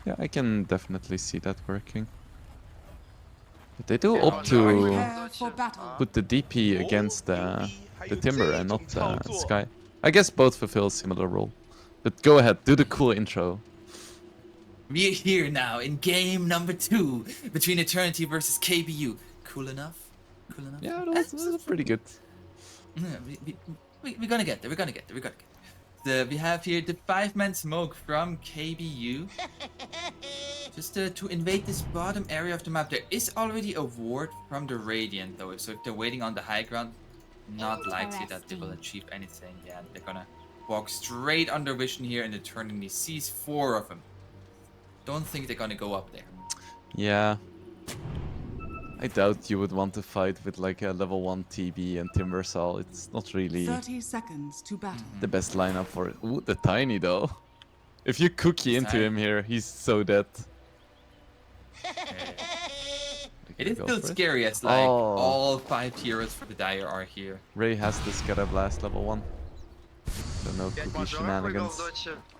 Yeah, I can definitely see that working. But they do Yeah, opt to Prepare for battle. put the DP against the Timber and not Sky. I guess both fulfill similar role. But go ahead, do the cool intro. We're here now in game number 2 between Eternity versus KBU. Cool enough? Cool enough? Yeah, that was pretty good. Yeah, we're gonna get there. We're gonna get there. We're gonna get there. We have here the 5-man smoke from KBU. Just to invade this bottom area of the map. There is already a ward from the Radiant though. So if they're waiting on the high ground, not likely that they will achieve anything. Yeah, they're gonna walk straight under vision here and Eternity sees 4 of them. Don't think they're gonna go up there. Yeah. I doubt you would want to fight with like a level 1 TB and Timbersal. It's not really 30 seconds to battle. the best lineup for it. Ooh, the Tiny though. If you cookie into him here, he's so dead. It is still scary as like all 5 heroes for the Dire are here. Ray has the Scatter Blast level 1. So no cookie shenanigans.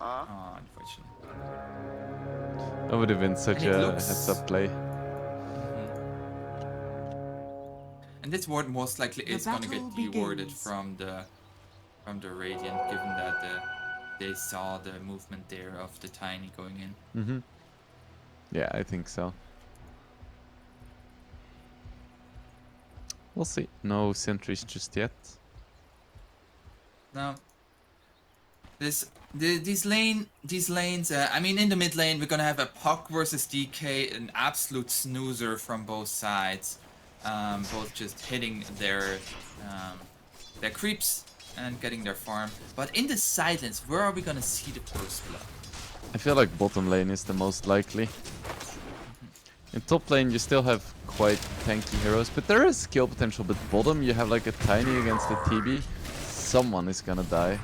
Oh, unfortunately. That would have been such a heads-up play. And this ward most likely is gonna get dewarded from the Radiant, given that they saw the movement there of the Tiny going in. Mm-hmm. Yeah, I think so. We'll see. No sentries just yet. Now, these lanes. I mean, in the mid lane, we're gonna have a Puck versus DK, an absolute snoozer from both sides. Both just hitting their creeps and getting their farm. But in the side lanes, where are we gonna see the first blood? I feel like bottom lane is the most likely. In top lane, you still have quite tanky heroes, but there is skill potential. But bottom, you have like a Tiny against a TB. Someone is gonna die.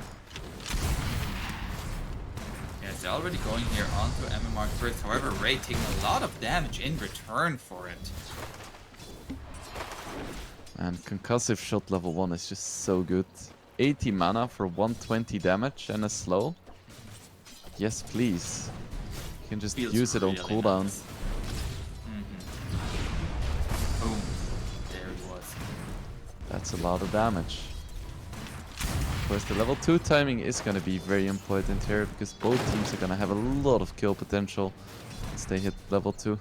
Yes, they're already going here onto MMR first. However, Ray taking a lot of damage in return for it. And concussive shot level 1 is just so good. 80 mana for 120 damage and a slow. Yes, please. You can just use it on cooldown. Nice. Boom. There it was. That's a lot of damage. Of course, the level 2 timing is going to be very important here, because both teams are going to have a lot of kill potential once they hit level 2.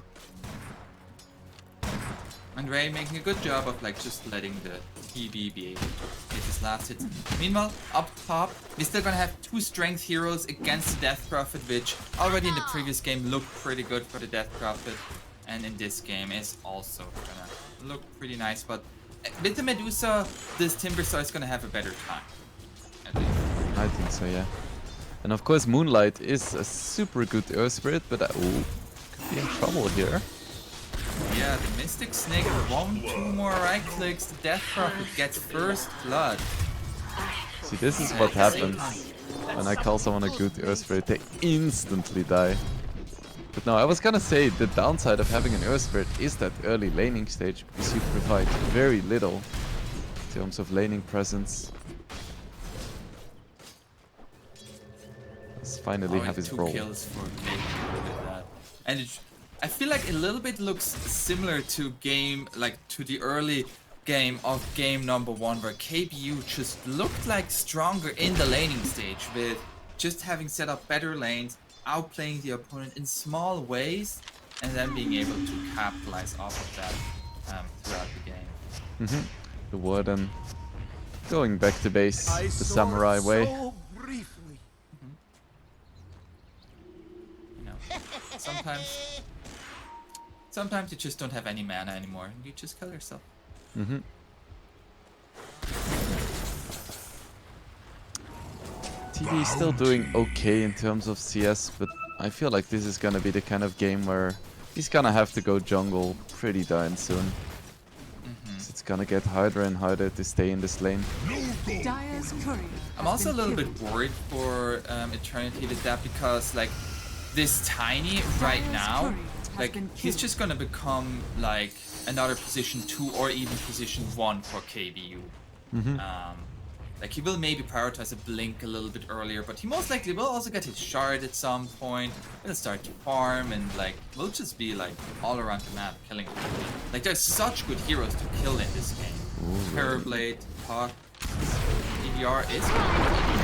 And Ray making a good job of like just letting the TB be able to hit his last hit. Meanwhile, up top, we're still gonna have 2 strength heroes against the Death Prophet, which already in the previous game looked pretty good for the Death Prophet. And in this game is also gonna look pretty nice. But with the Medusa, this Timbersaw is gonna have a better time. At least. I think so, yeah. And of course, Moonlight is a super good Earth Spirit, but ooh, could be in trouble here. Yeah, the Mystic Snake, 1-2 more right clicks, the Death Prophet gets first blood. See, this is what happens when I call someone a good Earth Spirit. They instantly die. But no, I was gonna say the downside of having an Earth Spirit is that early laning stage, because you provide very little in terms of laning presence. Let's finally have his 2 role. kills for KBU with that. And I feel like a little bit looks similar to the early game of game number 1, where KBU just looked like stronger in the laning stage, with just having set up better lanes, outplaying the opponent in small ways, and then being able to capitalize off of that throughout the game. The Warden going back to base the samurai way. You know, sometimes you just don't have any mana anymore, and you just kill yourself. TV is still doing okay in terms of CS, but I feel like this is gonna be the kind of game where he's gonna have to go jungle pretty darn soon. It's gonna get harder and harder to stay in this lane. I'm also a little bit worried for Eternity with that, because like this Tiny right now, like he's just gonna become like another position 2 or even position 1 for KBU. Like, he will maybe prioritize a blink a little bit earlier, but he most likely will also get his shard at some point. He'll start to farm, and like, we'll just be like all around the map killing people. Like, there's such good heroes to kill in this game. Terrorblade, Puck, EVR is a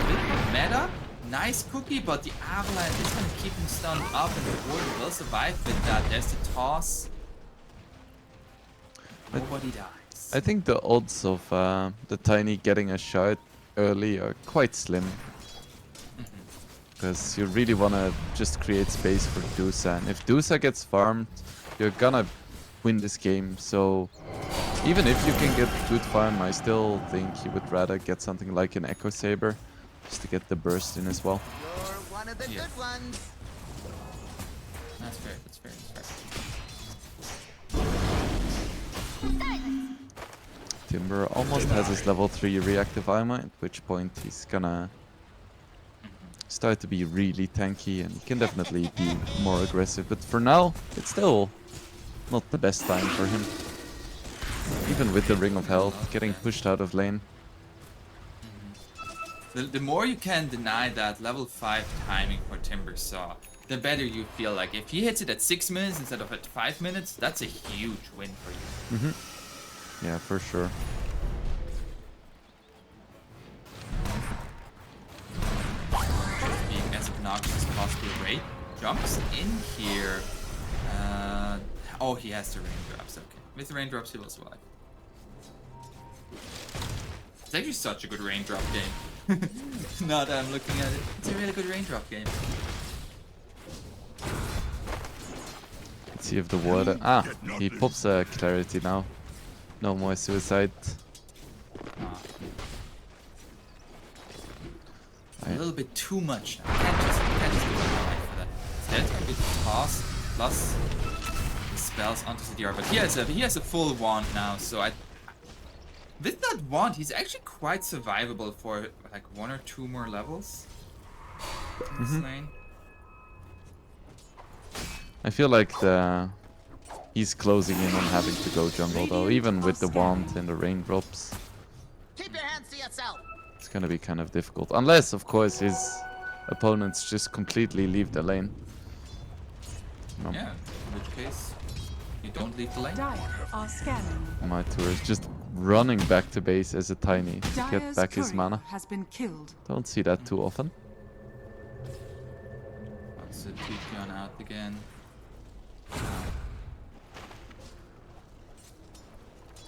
bit meta. Nice cookie, but the Avalanche is gonna keep him stunned up, and the Warden will survive with that. There's the toss. Nobody dies. I think the odds of the Tiny getting a shot early are quite slim. Because you really want to just create space for Dusa. And if Dusa gets farmed, you're gonna win this game. So even if you can get good farm, I still think you would rather get something like an Echo Saber. Just to get the burst in as well. You're one of the good ones. That's fair, that's fair, that's fair. Timber almost has his level 3 reactive armor, at which point he's gonna start to be really tanky, and he can definitely be more aggressive. But for now, it's still not the best time for him. Even with the Ring of Health, getting pushed out of lane. The more you can deny that level 5 timing for Timber Saw, the better you feel. Like, if he hits it at 6 minutes instead of at 5 minutes, that's a huge win for you. Yeah, for sure. Just being as obnoxious as possible. Ray jumps in here. Oh, he has the raindrops. Okay. With the raindrops, he will survive. It's actually such a good raindrop game. Now that I'm looking at it, it's a really good raindrop game. Let's see if the water... Ah, he pops a clarity now. No more suicide. A little bit too much now. Can't just do it for that. Instead, a bit toss plus the spells onto CDR. But he has a full wand now, so with that wand, he's actually quite survivable for like 1 or 2 more levels in this lane. I feel like he's closing in on having to go jungle though, even with the wand and the raindrops. Keep your hands to yourself. It's gonna be kind of difficult. Unless, of course, his opponents just completely leave the lane. No. Yeah, in which case, you don't leave the lane. Dire are scanning. My tour is just running back to base as a Tiny to get Dire's back his courier mana. has been killed. Don't see that too often. That's a TP on out again.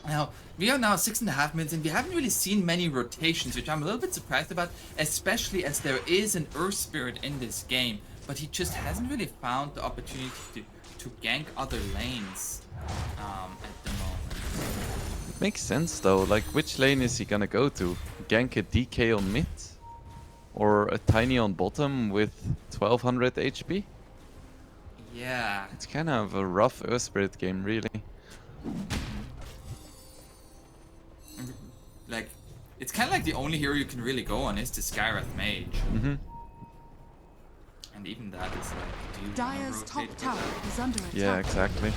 Now, we are now 6.5 minutes and we haven't really seen many rotations, which I'm a little bit surprised about, especially as there is an Earth Spirit in this game, but he just hasn't really found the opportunity to gank other lanes at the moment. Makes sense though, like which lane is he gonna go to? Gank a DK on mid? Or a Tiny on bottom with 1200 HP? Yeah. It's kind of a rough Earth Spirit game, really. Like, it's kind of like the only hero you can really go on is the Skywrath Mage. And even that is like, do you Dire's rotate top with tower that? is under attack. Yeah, exactly.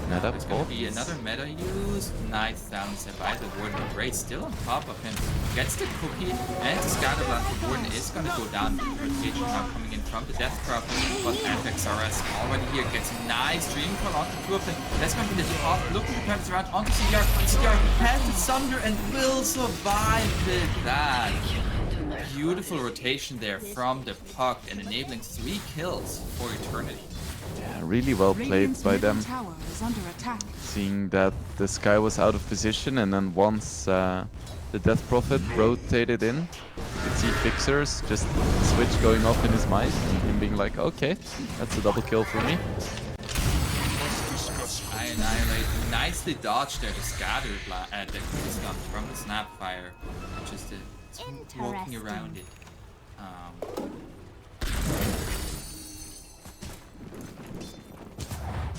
Meta There's gonna bot. be another meta use. Nice silence by the Warden. Great, still on top of him. Gets the cookie and the Scatterblast. The Warden is gonna go down. The rotation now coming in from the Death Crop. But FXRS already here gets a nice dream call onto 2 of them. That's going to be the top. Looking to turn this around onto CDR. CDR has the Sunder and will survive with that. Beautiful rotation there from the Puck and enabling 3 kills for Eternity. Yeah, really well played Radiant's by middle them. tower is under attack. Seeing that the Sky was out of position, and then once the Death Prophet rotated in, you could see Fixers just switch going off in his mind, and him being like, okay, that's a double kill for me. I annihilate. Nicely dodged there, the scatter the stun from the Snapfire. Just walking around it.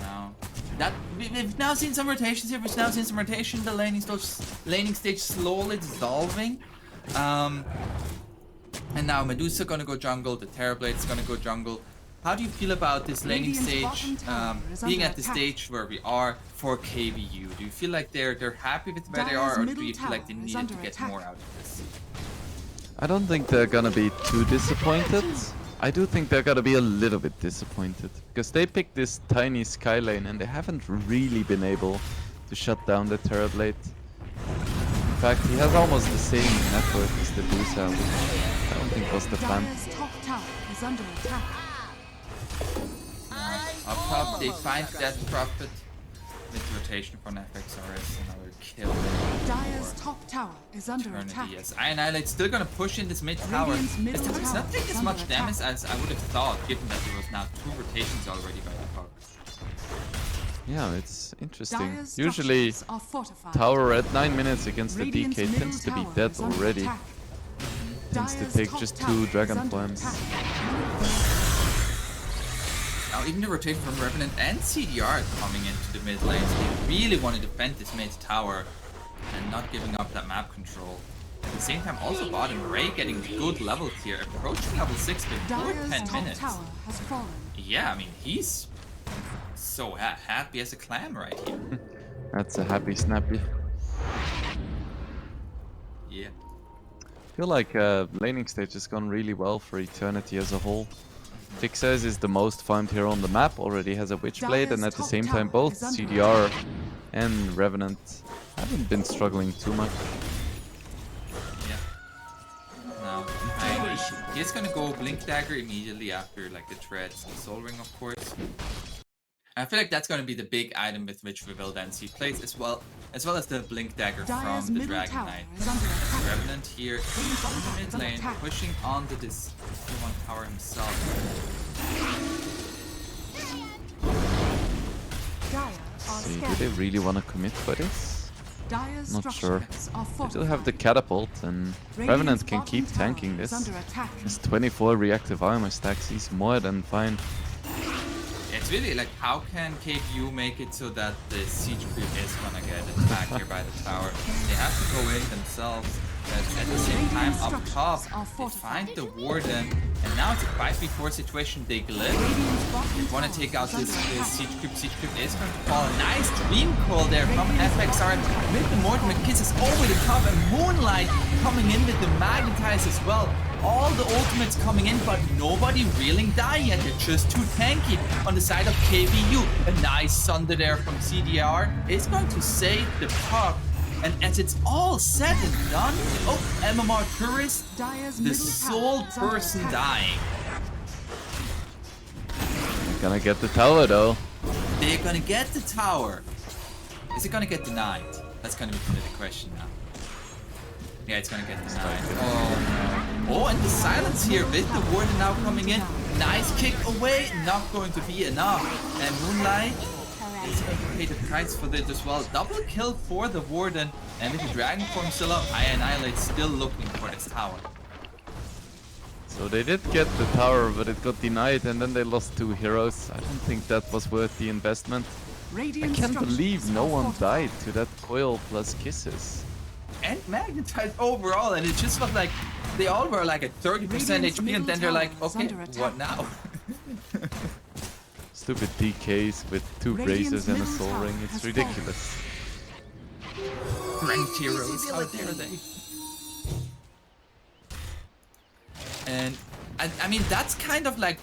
Now, that we've now seen some rotations here. We've now seen some rotation. The laning stage slowly dissolving. And now Medusa gonna go jungle. The Terrorblade's gonna go jungle. how do you feel about this laning Radiant's stage, bottom tower is being under at the attack. stage where we are for KBU? Do you feel like they're happy with where they are, Dyer's or do middle you feel like they tower is needed to under get attack. more out of this? I don't think they're gonna be too disappointed. I do think they're gonna be a little bit disappointed because they picked this tiny sky lane and they haven't really been able to shut down the turret late. In fact, he has almost the same network as the Dusa, which I don't think was the plan. Dyer's top tower is under attack. Up top, they find Death Prophet with rotation from FXRS, another kill. Dyer's top tower is under attack. Eternity, yes. Annihilate still gonna push in this mid tower. Radiant's middle This tower is tower not taking is as much under damage attack. as I would have thought, given that there was now 2 rotations already by the puck. Yeah, it's interesting. Dyer's Usually, structures are fortified. tower at 9 minutes against the Radiant's DK middle tends to be tower dead is under already. attack. Tends to Dyer's take top just tower 2 is Dragon under Flames. attack. Now even the rotation from Revenant and CDR coming into the mid lanes, they really want to defend this mid tower and not giving up that map control. At the same time, also bottom, Ray getting good levels here, approaching level 6 before Dyer's 10 top minutes. tower has fallen. Yeah, I mean, he's so happy as a clam right here. That's a happy snappy. Yeah. I feel like laning stage has gone really well for Eternity as a whole. Fixes is the most farmed hero on the map, already has a Witchblade, and Dyer's at the top same time tower both is under CDR and Revenant haven't been struggling too much. Yeah. Now, he's gonna go Blink Dagger immediately after like the Treads, the Soul Ring, of course. I feel like that's gonna be the big item with which we will then see plays as well as the Blink Dagger Dyer's from the middle Dragon tower Knight. is under attack. Revenant here in the mid lane, attack. pushing onto this tier 1 tower himself. Dire are See, do scared. they really want to commit for this? Dyer's Not sure. structures are They fortified. still have the catapult, and Revenant can keep tanking this. Under attack. His 24 reactive armor stacks, he's more than fine. It's really like, how can KBU make it so that the siege creep is gonna get attacked here by the tower? They have to go in themselves, but at the same time up top, they find the Warden, and now it's a 5v4 situation. They glyph. Radiant's bottom They want to tower take out is under this attack. siege creep. Siege creep is going to fall. Nice dream call there from FXR with the Mortimer kisses over the top, and Moonlight coming in with the Magnetize as well. All the ultimates coming in, but nobody reeling die yet. They're just too tanky on the side of KBU. A nice Sunder there from CDR is going to save the puck. And as it's all said and done, oh, MMR Tourist, Dyer's the middle sole tower is under person attack. dying. Gonna get the tower though. They're gonna get the tower. Is it gonna get denied? That's gonna be the question now. Yeah, it's gonna get denied. Oh no. Oh, and the silence here with the Warden now coming in. Nice kick away, not going to be enough. And Moonlight is going to pay the price for this as well. Double kill for the Warden. And with the Dragon Form still up, Annihilate still looking for this tower. So they did get the tower, but it got denied, and then they lost 2 heroes. I don't think that was worth the investment. I Radiant can't structures believe no are one fortified. died to that coil plus kisses. And Magnetized overall, and it just felt like they all were like at 30% Radiant's HP, and then they're like, middle tower is okay, under attack. what now? Stupid DKs with 2 Radiant's braces and a middle soul tower ring. It's has ridiculous. Ranked heroes, how dare they? And I mean, that's kind of like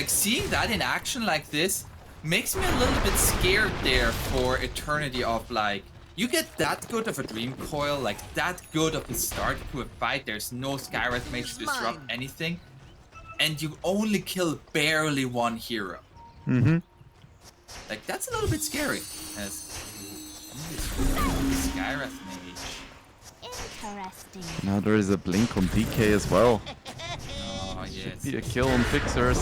seeing that in action like this makes me a little bit scared there for Eternity of like, you get that good of a Dream Coil, like that good of a start to a fight, there's no Skywrath Mage to disrupt anything, and you only kill barely 1 hero. Mm-hmm. Like, that's a little bit scary. As Skywrath Mage. Interesting. Now there is a blink on DK as well. Oh, yes. Be a kill on Fixers.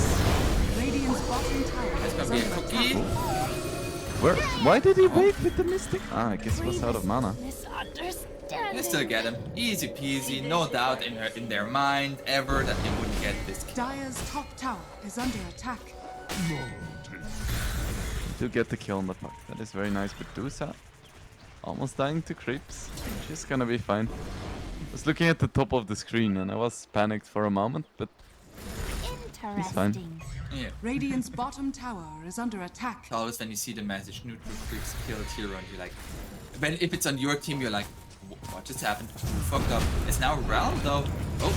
Radiant's bottom tower That's is gonna be a under cookie. attack. Why did he wait with the Mystic? Ah, I guess he was out of mana. Misunderstanding. You still get him. Easy peasy. No doubt in their mind ever that they wouldn't get this kill. Dyer's top tower is under attack. To get the kill on the puck. That is very nice, but Dusa almost dying to creeps. She's gonna be fine. I was looking at the top of the screen and I was panicked for a moment, but Interesting. Yeah. Radiant's bottom tower is under attack. Always when you see the message neutral creeps killed hero and you're like, if it's on your team you're like, what just happened? Who fucked up? It's now Realm though. Oh,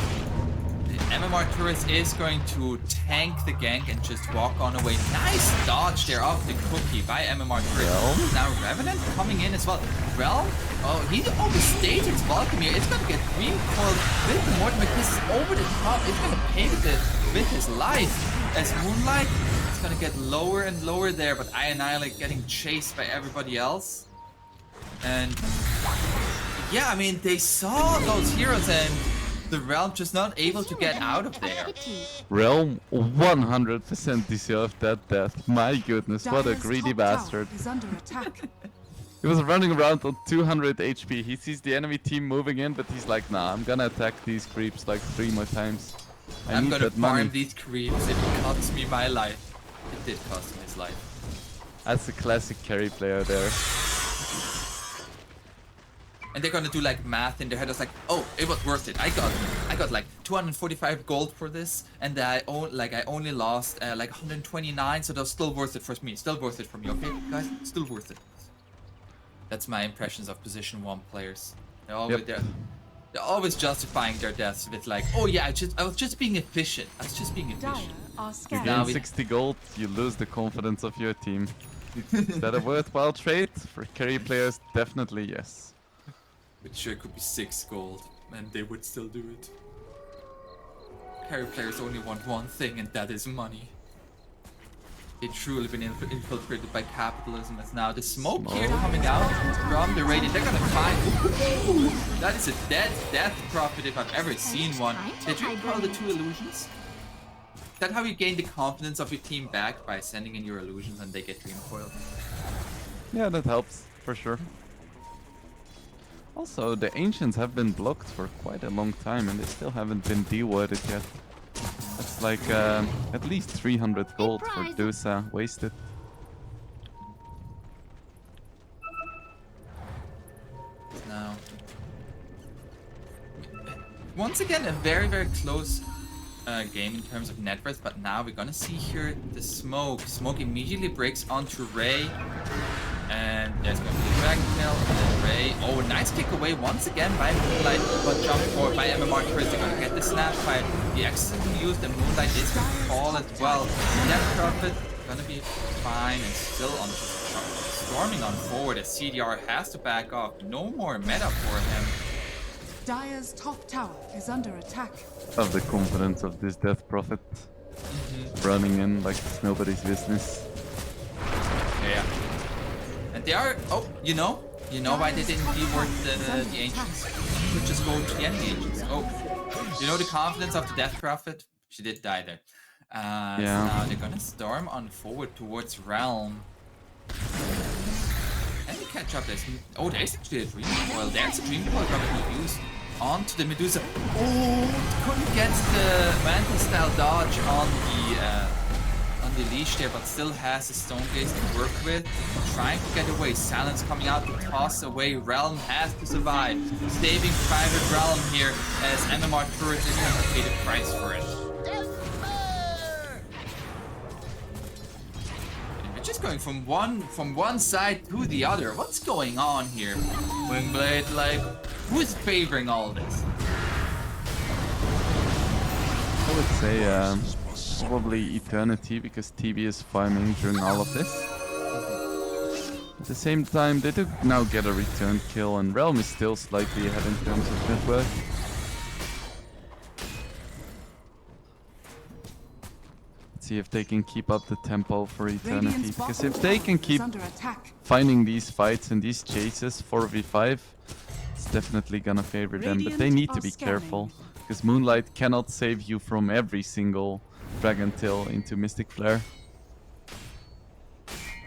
the MMR turret is going to tank the gank and just walk on away. Nice dodge there off the cookie by MMR turret. Now Revenant coming in as well. Realm, oh, he overstayed his welcome here. It's gonna get green coiled with the Mortimer Kiss over the top. It's gonna pay with his life. As Moonlight, it's gonna get lower and lower there, but Annihilate getting chased by everybody else. And yeah, I mean, they saw those heroes and the Realm just not able to get out of there. Realm 100% deserved that death. My goodness, what a Dire's greedy top tower bastard. is under attack. He was running around on 200 HP. He sees the enemy team moving in, but he's like, nah, I'm gonna attack these creeps like 3 more times. I'm gonna that money. farm these creeps if it costs me my life. It did cost him his life. That's a classic carry player there. And they're gonna do like math in their head. It's like, oh, it was worth it. I got like 245 gold for this, and I only lost like 129, so that's still worth it for me. Still worth it for me, okay, guys? Still worth it. That's my impressions of position 1 players. They're always they're always justifying their deaths with like, oh yeah, I was just being efficient. I was just being Dire efficient. are You scanning. Now gain we- 60 gold, you lose the confidence of your team. Is that a worthwhile trade? For carry players, definitely yes. Which sure could be 6 gold, and they would still do it. Carry players only want one thing, and that is money. They've truly been infiltrated by capitalism. As now the smoke here coming out from the Radiant. They're gonna find. Ooh, that is a death prophet if I've ever seen one. Did you call the 2 illusions? Is that how you gain the confidence of your team back, by sending in your illusions and they get dream coiled? Yeah, that helps, for sure. Also, the Ancients have been blocked for quite a long time and they still haven't been dewarded yet. That's like at least 300 gold for Dusa wasted. Now, once again, a very close game in terms of net worth, but now we're gonna see here the smoke. Smoke immediately breaks onto Ray, and there's gonna be a Dragon Kill, and then Ray. Oh, nice kick away once again by Moonlight, but jump forward by MMR Chris. They're gonna get the snap fight. The accidentally used, and Moonlight is gonna fall as well. Death Prophet gonna be fine and still on storming on forward as CDR has to back off. No more meta for him. Dire's top tower is under attack. Of the confidence of this Death Prophet. Running in like it's nobody's business. Yeah. And they are, oh, you know why they didn't reward the Ancients? They could just go to the enemy Ancients. Oh, you know the confidence of the Death Prophet? She did die there. Yeah. So now they're gonna storm on forward towards Realm. And they catch up. There's actually a Dream Coil. There's a Dream Coil gonna be used onto the Medusa. Oh, couldn't get the Mantle style dodge on the leash there, but still has the Stone Gaze to work with. Trying to get away. Silence coming out to toss away. Realm has to survive. Saving Private Realm here as MMR Turret is going to pay the price for it. We're just going from one side to the other. What's going on here? Wingblade, like, who's favoring all this? I would say probably Eternity, because TB is farming during all of this. At the same time, they do now get a return kill, and Realm is still slightly ahead in terms of net worth. Let's see if they can keep up the tempo for Eternity, Radiant's because bottom if they can tower is keep under attack. finding these fights and these chases 4v5, it's definitely gonna favor them, but they Radiant need to are be scanning. careful, because Moonlight cannot save you from every single Dragon Tail into Mystic Flare.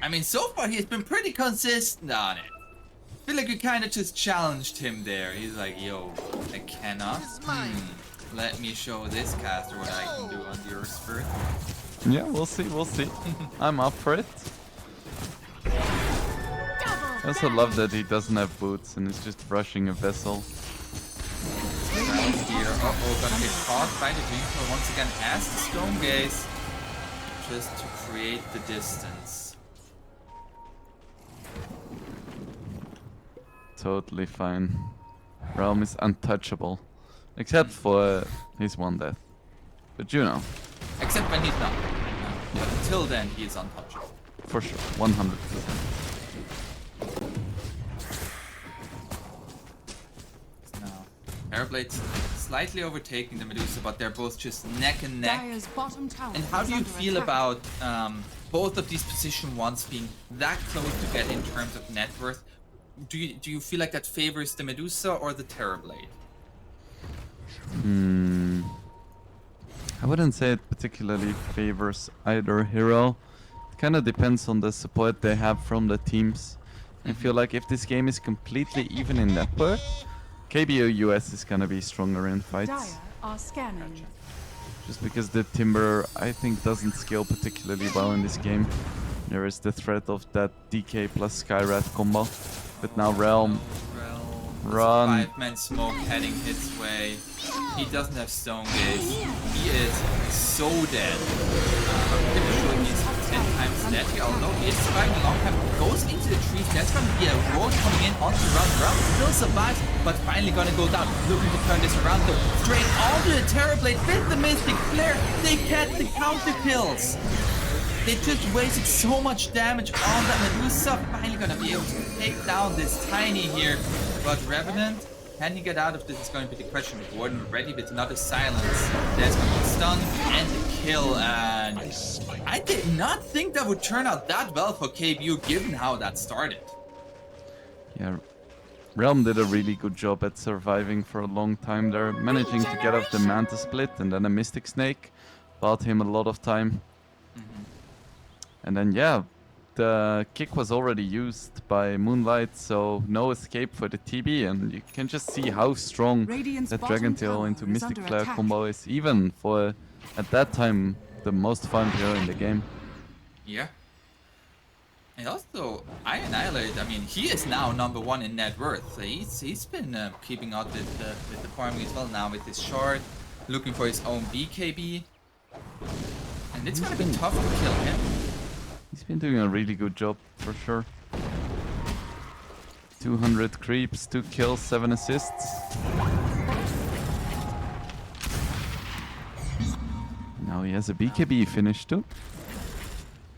I mean, so far he's been pretty consistent on it. I feel like we kind of just challenged him there. He's like, yo, I cannot. Let me show this caster what I can do on the Earth Spirit. Yeah, we'll see, we'll see. I'm up for it. I also love that he doesn't have boots and is just rushing a vessel. Here. Uh-oh, gonna get caught by the Dreamfall once again as the Stone Gaze. Just to create the distance. Totally fine. Realm is untouchable. Except for his one death. But you know. Except when he's not. But until then, he is untouchable. For sure. 100%. Now, Terrorblade's slightly overtaking the Medusa, but they're both just neck and neck. Dire's bottom tower And how is do you under feel attack. about both of these position ones being that close to get in terms of net worth? Do you feel like that favors the Medusa or the Terrorblade? I wouldn't say it particularly favors either hero. It kind of depends on the support they have from the teams. I feel like if this game is completely even in net worth, KBO US is gonna be stronger in fights. Dire are scanning. Just because the Timber, I think, doesn't scale particularly well in this game. There is the threat of that DK plus Skyrat combo. But now Realm, run. 5-man smoke heading his way. He doesn't have Stone Gaze. He is so dead. I'm pretty sure he's 10 times dead here, although he is surviving a long time. Goes into the trees. There's gonna be a road coming in onto Realm. Realm still survives, but finally gonna go down. Looking to turn this around though. Straight onto the Terrorblade with the Mystic Flare. They get the counter kills. They just wasted so much damage on that Medusa. Finally gonna be able to take down this Tiny here. But Revenant, can he get out of this is going to be the question. Gordon ready with another silence. There's gonna be a stun and a kill. And I did not think that would turn out that well for KBU given how that started. Yeah, Realm did a really good job at surviving for a long time there, managing to get off the Manta Split and then a Mystic Snake. Bought him a lot of time. And then, yeah, the kick was already used by Moonlight, so no escape for the TB, and you can just see how strong Radiant's that bottom Dragon Tail tower into is Mystic under Flare attack. combo is, even for, at that time, the most fun hero in the game. Yeah. And also, I Annihilate, I mean, he is now #1 in net worth. He's been keeping up with the farming as well now with his shard, looking for his own BKB. And it's gonna be tough to kill him. He's been doing a really good job, for sure. 200 creeps, 2 kills, 7 assists. Now he has a BKB finish too.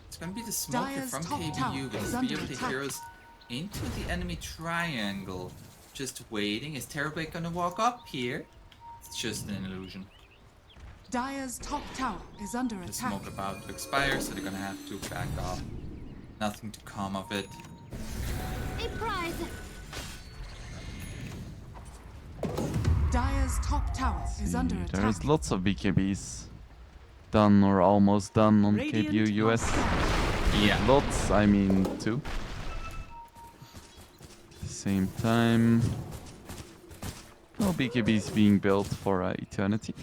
It's gonna be the smoker Dire's from top KBU tower with is his under BOT attack. heroes into the enemy triangle. Just waiting. Is Terrorblade gonna walk up here? It's just an illusion. Dire's top tower is under The attack. smoke about to expire, so they're gonna have to back off. Nothing to come of it. A prize. Dire's top tower is under There's attack. lots of BKBs done or almost done on Radiant KBU are US. scanning. Yeah. Lots, I mean 2. At the same time, no BKBs being built for eternity.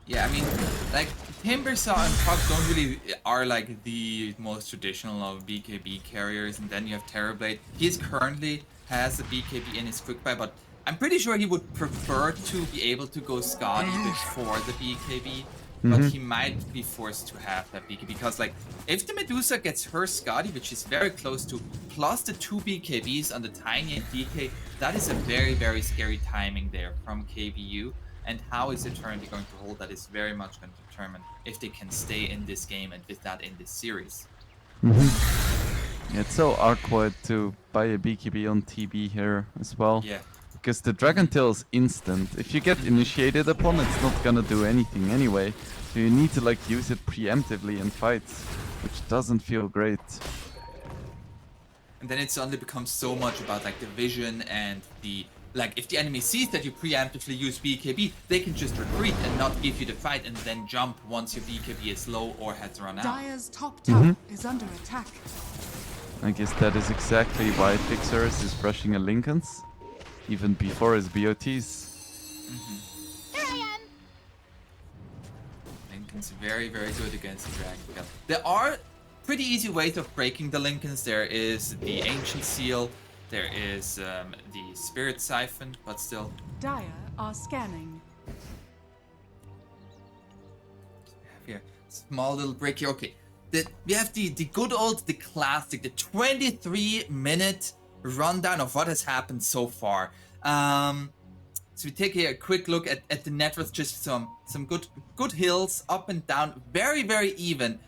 Yeah, I mean, like, Timbersaw and Puck don't really are like the most traditional of BKB carriers, and then you have Terrorblade. He is currently has a BKB in his quick buy, but I'm pretty sure he would prefer to be able to go Scotty before the BKB, but he might be forced to have that BKB because, like, if the Medusa gets her Scotty, which is very close to, plus the 2 BKBs on the Tiny and DK, that is a very, very scary timing there from KBU. And how is Eternity going to hold that is very much going to determine if they can stay in this game and with that in this series. Yeah, it's so awkward to buy a BKB on TB here as well. Yeah. Because the Dragon Tail is instant. If you get initiated upon, it's not gonna do anything anyway. So you need to like use it preemptively in fights, which doesn't feel great. And then it suddenly becomes so much about like the vision and the like if the enemy sees that you preemptively use BKB, they can just retreat and not give you the fight and then jump once your BKB is low or has run out. Dire's top tower is under attack. I guess that is exactly why Fixers is brushing a Lincoln's, even before his BOTs. Here I am. Lincoln's very, very good against the Dragon Tail. There are pretty easy ways of breaking the Lincolns. There is the Ancient Seal. There is the Spirit Siphon, but still. Dire are scanning. Here, small little break here. Okay, we have the good old, the classic, the 23-minute rundown of what has happened so far. So we take here a quick look at the net worth, just some good hills up and down, very even.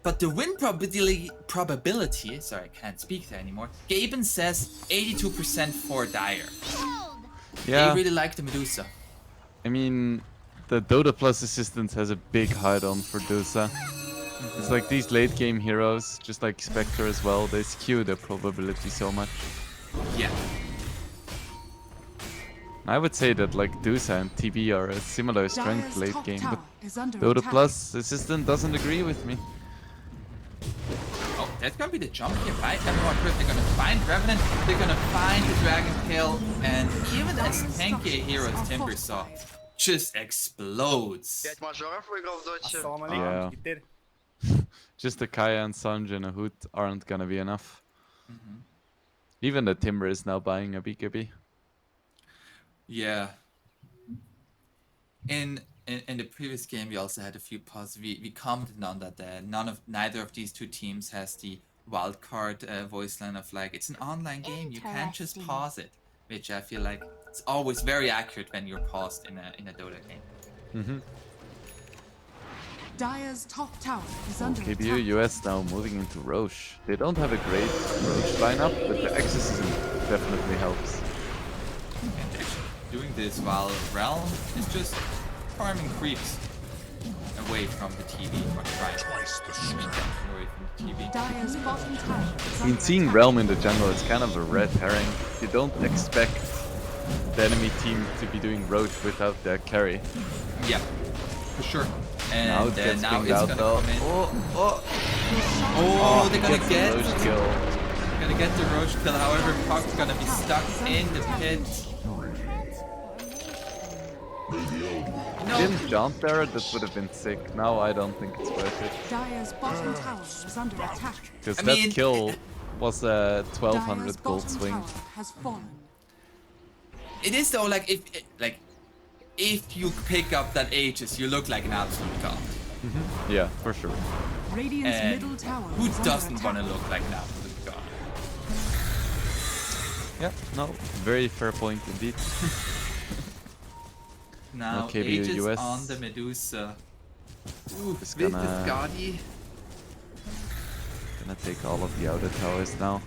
But the win probability, sorry, I can't speak there anymore. Gaben says 82% for Dire. Yeah. They really like the Medusa. I mean, the Dota Plus assistance has a big hide-on for Dusa. It's like these late game heroes, just like Spectre as well, they skew their probability so much. Yeah. I would say that like Dusa and TB are a similar strength Dire's late top game, tower but is under Dota attack. Plus assistant doesn't agree with me. Oh, that's gonna be the jump here, right? Everyone first, they're gonna find Revenant, they're gonna find the Dragon Tail, and even as tanky a hero as Timber saw, just explodes. Kijk maar zorg voor je grofdotje. Assalamu Yeah. alaikum. Gitti. Just a Kaya and Sanj and a Hoot aren't gonna be enough. Even the Timber is now buying a BKB. Yeah. In the previous game, we also had a few pauses. We commented on that. Neither of these two teams has the wildcard voice line of like, it's an online game, you can't just Interesting. pause it, which I feel like it's always very accurate when you're paused in a Dota game. Dire's top tower is under KBU attack. US now moving into Roche. They don't have a great Roche lineup, but the exorcism definitely helps. And actually doing this while Realm is just farming creeps away from the TV or trying to get them away from the TV. Dire's bottom tower is I mean, under seeing attack. Realm in the jungle is kind of a red herring. You don't expect the enemy team to be doing Roche without their carry. Yeah, for sure. And Now it gets now pinged it's out gonna though. come in. Oh, Oh, they're gonna gets get the Roche kill. Gonna get the Roche kill, however, Puck's gonna be stuck in the pit. No, Didn't jump there, that would have been sick. Now I don't think it's worth it. Dire's bottom tower is under attack. Because I that mean, kill was a Dire's 1200 gold bottom swing. tower has fallen. it is though, like, if you pick up that Aegis, you look like an absolute god. Yeah, for sure. Radiant's And middle tower who is under doesn't attack. want to look like an absolute god? Yeah, no, very fair point indeed. Now, KBU Aegis US on the Medusa. Ooh, is with gonna- the Skadi. Gonna take all of the outer towers now.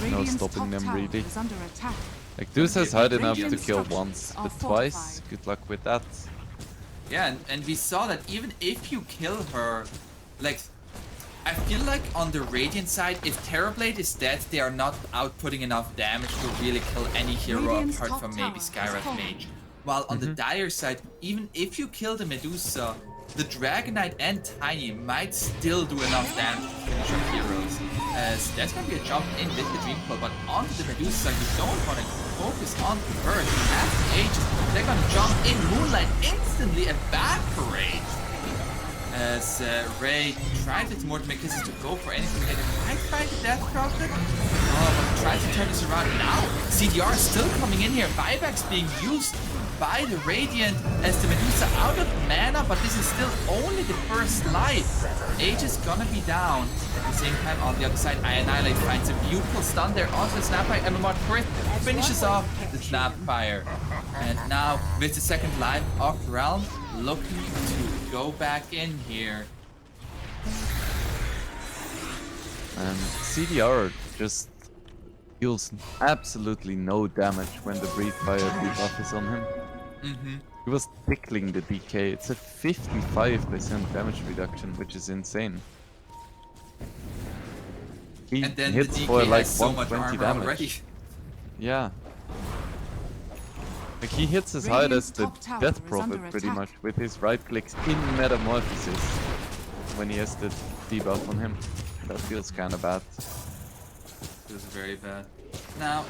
Radiant's stopping top them tower really. is under attack. Like, Deuce has hard enough to Radiant kill structures once, are but twice. fortified. Good luck with that. Yeah, and we saw that even if you kill her, like, I feel like on the Radiant side, if Terrorblade is dead, they are not outputting enough damage to really kill any hero Radiant's apart top from tower maybe has Skywrath fallen. Mage. While on the Dire side, even if you kill the Medusa, the Dragon Knight and Tiny might still do enough damage to finish off heroes. As there's gonna be a jump in with the Dream Coil, but on the Medusa, you don't want to focus on her. You have the Aegis. They're gonna jump in. Moonlight instantly evaporate. As Ray tried its more to make kisses to go for anything that might find the Death Prophet. Oh, but tries to turn this around now. CDR is still coming in here. Buybacks being used by the Radiant as the Medusa out of mana, but this is still only the first life. Aegis gonna be down. At the same time, on the other side, Annihilate finds a beautiful stun there onto the Snapfire, and Lamar Chris finishes off the Snapfire. And now, with the second life of Realm, looking to go back in here. And CDR just deals absolutely no damage when the Breathe Fire debuff is on him. He was tickling the DK. It's a 55% damage reduction, which is insane. He And then the hits DK for like has so much 120 armor damage. already. Yeah. Like, he hits as hard as Radiant's the top tower Death is Prophet under pretty attack. much with his right clicks in Metamorphosis when he has the debuff on him. That feels kinda bad. It was very bad. Now,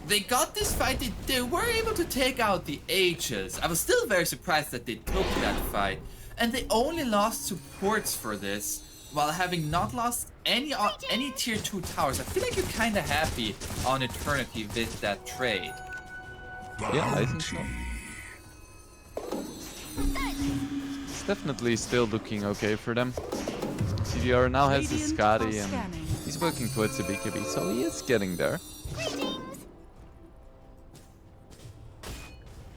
they got this fight. They were able to take out the Aegis. I was still very surprised that they took that fight. And they only lost supports for this. while having not lost any tier 2 towers, I feel like you're kind of happy on Eternity with that trade. Yeah, I think so. It's definitely still looking okay for them. CDR now has his Skadi and he's working towards the BKB, so he is getting there.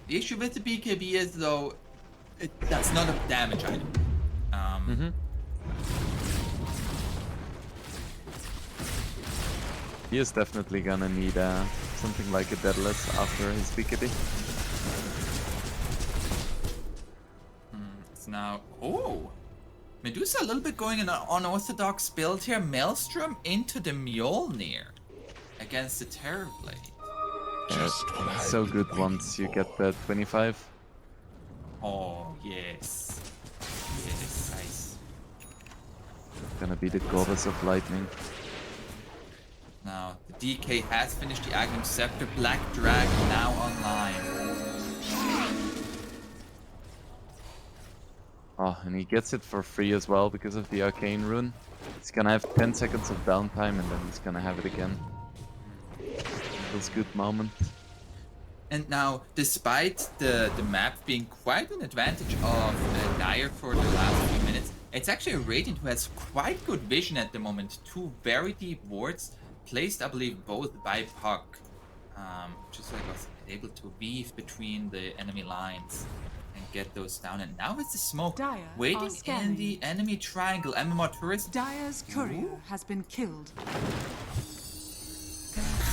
The issue with the BKB is, though, that's not a damage item. He is definitely gonna need something like a Deadless after his BKB. It's now... Oh! Medusa a little bit going in an unorthodox build here. Maelstrom into the Mjolnir against the Terrorblade. Yeah, so good once you get the 25. Oh, yes. Yes, nice. Gonna be the Goddess of Lightning. Now, the DK has finished the Agnum Scepter. Black Dragon now online. Oh, and he gets it for free as well because of the Arcane Rune. He's gonna have 10 seconds of downtime and then he's gonna have it again. Feels good moment. And now, despite the map being quite an advantage of Dire for the last few minutes, it's actually a Radiant who has quite good vision at the moment. 2 very deep wards, placed, I believe, both by Puck. Just like was able to weave between the enemy lines and get those down. And now it's the smoke Dire waiting are in scanning. the enemy triangle. MMR tourist. Dire's courier has been killed.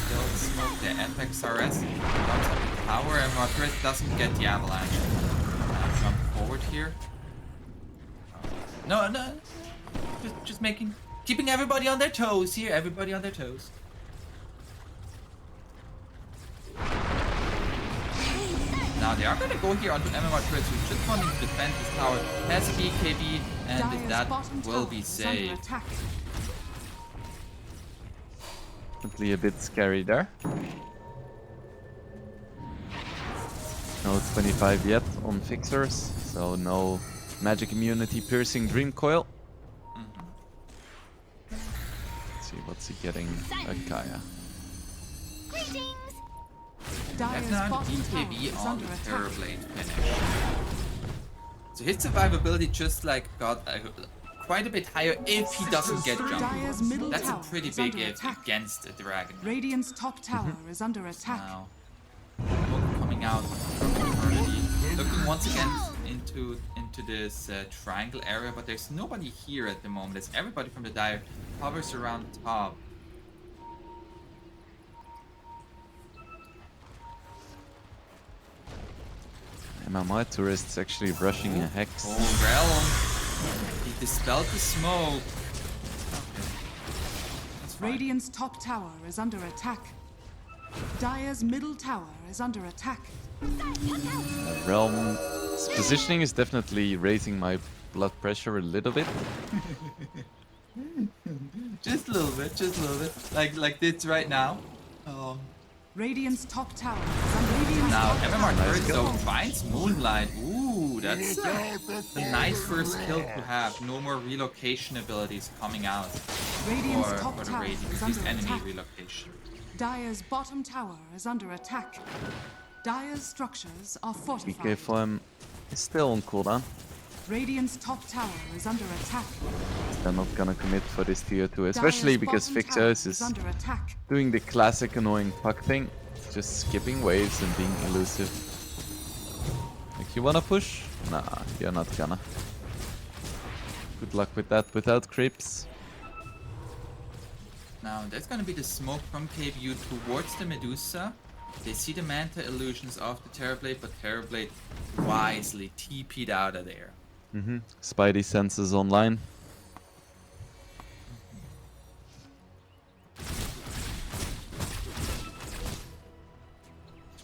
Still the smoke, the FXRS. Don't have the power. MMR tourist doesn't get the avalanche. Jump forward here. No. Just keeping everybody on their toes here. Everybody on their toes. Now they are going to go here onto MMR Turrets, who's just wanting to defend this tower. Has a BKB, and Dire's that bottom will tower be is under saved. attack. Definitely a bit scary there. No 25 yet on Fixers, so no magic immunity piercing Dream Coil. Let's see, what's he getting? A Kaya. Greetings. That's Dire's now the bottom tower BKB is on under the attack. Terrorblade finish. So his survivability just like got quite a bit higher if he doesn't get Dire's jumped. middle That's a tower pretty is big under if attack. against a dragon. Radiant's top tower is under attack. Now, smoke coming out from Eternity, looking once again into this triangle area, but there's nobody here at the moment. As everybody from the Dire hovers around top. MMI tourists actually rushing a Hex. Oh, Realm! He dispelled the smoke. Okay. That's fine. Radiant's top tower is under attack. Dire's middle tower is under attack. Realm's positioning is definitely raising my blood pressure a little bit. Just a little bit, just a little bit. Like this right now. Radiant's top tower is under attack. Now, MMR Nice Turret kill. though finds Moonlight. Ooh, that's a nice first kill to have. No more relocation abilities coming out Radiant's for top the tower Radiant. is At least under enemy attack. relocation. Dire's bottom tower is under attack. Dire's structures are fortified. BK for him is still on cooldown. Radiant's top tower is under attack. They're not gonna commit for this tier 2, especially Dire's because bottom tower Fixers is under attack. doing the classic annoying Puck thing, just skipping waves and being elusive. Like, you wanna push? Nah, you're not gonna. Good luck with that without creeps. Now, there's gonna be the smoke from KBU towards the Medusa. They see the Manta illusions of the Terrorblade, but Terrorblade wisely TP'd out of there. Spidey senses online.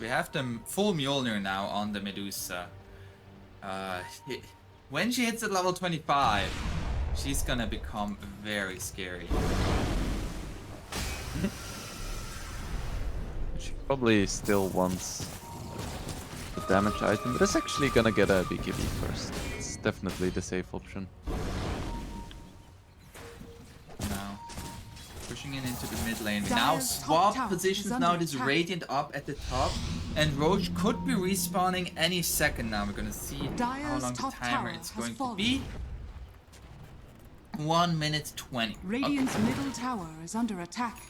We have the full Mjolnir now on the Medusa. When she hits at level 25, she's gonna become very scary. She probably still wants the damage item, but it's actually gonna get a BKB first. It's definitely the safe option. pushing in into the mid lane. Dire's Now top swap tower positions. is Now under this attack. Radiant up at the top. And Roche could be respawning any second now. We're gonna see how Dire's long the top timer tower it's has going to fallen. be. 1 minute 20. Radiant's middle tower is under attack.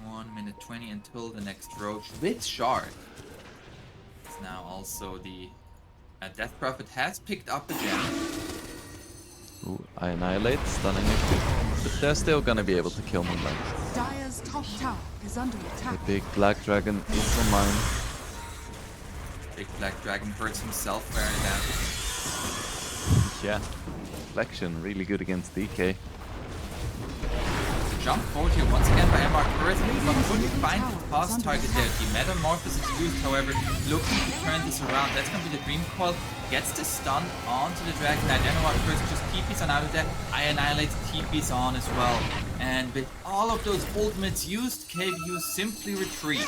1 minute 20 until the next Roche with Shard. It's now also the Death Prophet has picked up the gem. Ooh, I annihilate, stunning it. But they're still gonna be able to kill me. Like, Dire's top tower is under the attack. big black dragon is on mine. Big Black Dragon hurts himself very badly. Yeah. Reflection, really good against DK. Jump forward here once again by MR Turret, but couldn't find the pass target there. The Metamorphosis is used, however, looking to turn this around. That's going to be the Dream Coil. Gets the stun onto the Dragon Knight. MR Turret just TPs on out of there. I annihilate TPs on as well. And with all of those ultimates used, KBU simply retreat.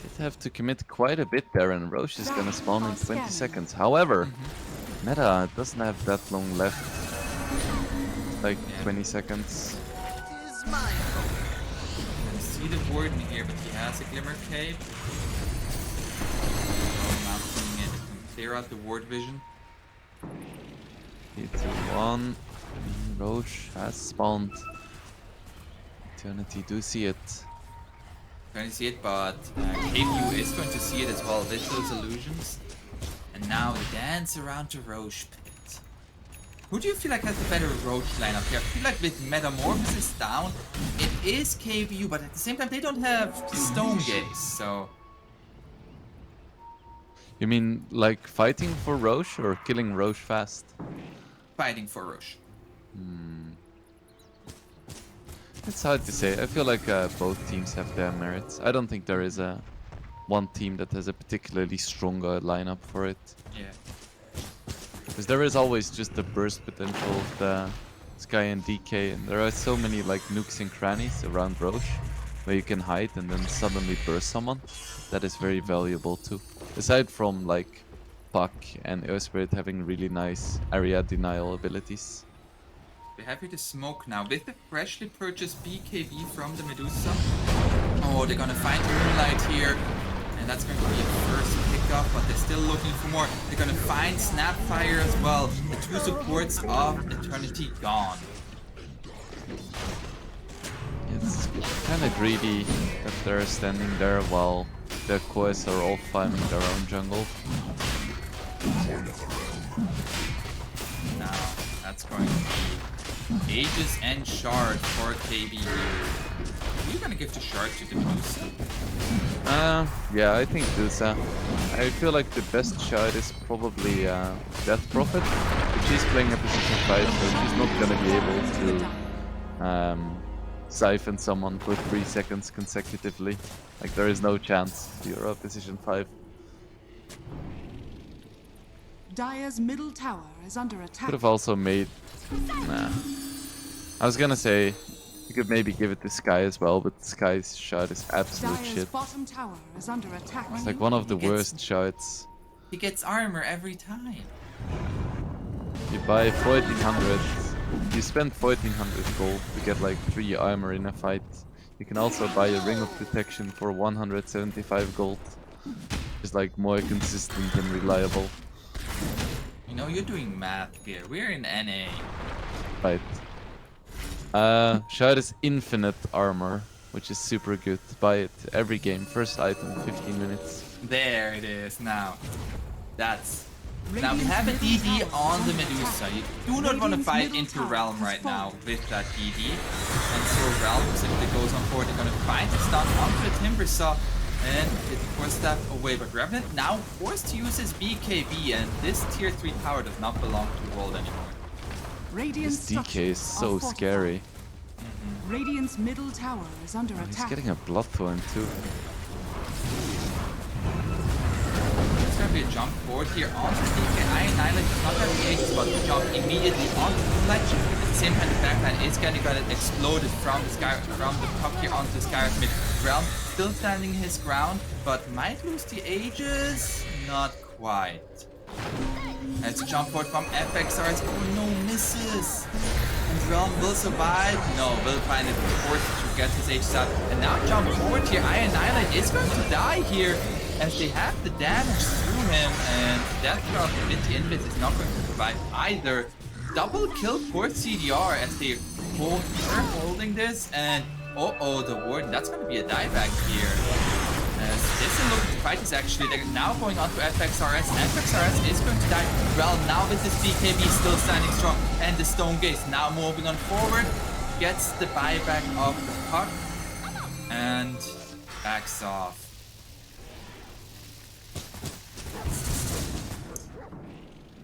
Did have to commit quite a bit there, and Roche is gonna spawn in 20 seconds. However, Meta doesn't have that long left. Like 20 seconds. Tis mine. I see the Warden here, but he has a Glimmer Cape. Now coming in to clear out the Ward Vision. 3, 2, 1. Roche has spawned. Eternity do see it. Going to see it, but KBU is going to see it as well with those illusions. And now the dance around the Roche pit. Who do you feel like has the better Roche lineup here? I feel like with Metamorphosis down, it is KBU, but at the same time they don't have Stone Gaze, so... You mean like fighting for Roche or killing Roche fast? Fighting for Roche. It's hard to say. I feel like both teams have their merits. I don't think there is a one team that has a particularly stronger lineup for it. Yeah. Because there is always just the burst potential of the Sky and DK, and there are so many like nooks and crannies around Roche where you can hide and then suddenly burst someone. That is very valuable too. Aside from like Puck and Earthspirit having really nice area denial abilities. We're happy to smoke now with the freshly purchased BKB from the Medusa. Oh, they're gonna find Moonlight here. And that's going to be a first pickup, but they're still looking for more. They're going to find Snapfire as well. The two supports of Eternity gone. It's kind of greedy that they're standing there while the Koes are all farming their own jungle. Now, that's going to be Aegis and Shard for KBU. Are you going to give the Shard to the Medusa? Yeah, I think Dusa. I feel like the best shard is probably Death Prophet, but she's playing a position 5, so she's not gonna be able to siphon someone for 3 seconds consecutively. Like, there is no chance you're a position 5. Dire's middle tower is under attack. Could have also made... Nah. I was gonna say, you could maybe give it to Sky as well, but Sky's shard is absolute Dire's shit. bottom tower is under attack. It's like one of the worst shards. He gets armor every time. You buy 1400, you spend 1400 gold to get like 3 armor in a fight. You can also buy a ring of protection for 175 gold. It's like more consistent and reliable. You know, you're doing math here. We're in NA. Right. Shard is infinite armor, which is super good. Buy it every game. First item, 15 minutes. There it is now. That's... Now we have a DD on the Medusa. You do not want to fight into Realm right now with that DD. And so Realm simply goes on forward. They're going to find the stun onto the Timber Saw and get the core staff away. But Revenant now forced to use his BKB, and this tier 3 tower does not belong to World anymore. This DK is so scary. Radiant's middle tower is under He's attack. getting a Bloodthorn too. There's going to be a jump forward here onto DK. I Annihilate does not have the ages, but the jump immediately onto Moonlight. At the same time, the backline is going to get exploded from the sky, from the top here onto the Sky's mid realm. Still standing his ground, but might lose the ages. Not quite. It's a jump forward from FXRs. Oh no, misses. And Realm will survive. No, will find it forced to get his H out. And now jump forward here. I Annihilate is going to die here as they have the damage through him. And Death Drop with the Invis is not going to survive either. Double kill for CDR as they are holding this. And the Warden, that's going to be a dieback here. This look to fight is actually, they're now going on to FXRS. FXRS is going to die. Realm now with this BKB still standing strong. And the Stone Gaze now moving on forward. Gets the buyback of the puck. And backs off.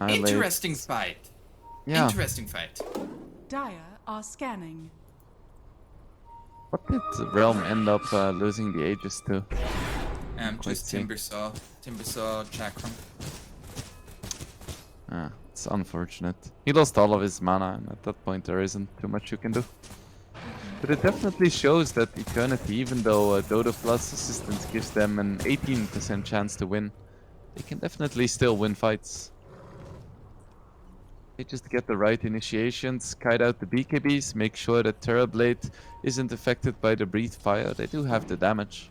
Interesting fight. Yeah. Interesting fight. Dire are scanning. What did Realm end up losing the Aegis to? Just Timbersaw, Chakram. It's unfortunate. He lost all of his mana, and at that point there isn't too much you can do. But it definitely shows that Eternity, even though Dota Plus assistance gives them an 18% chance to win, they can definitely still win fights. They just get the right initiations, kite out the BKBs, make sure that Terrorblade isn't affected by the Breathe Fire. They do have the damage.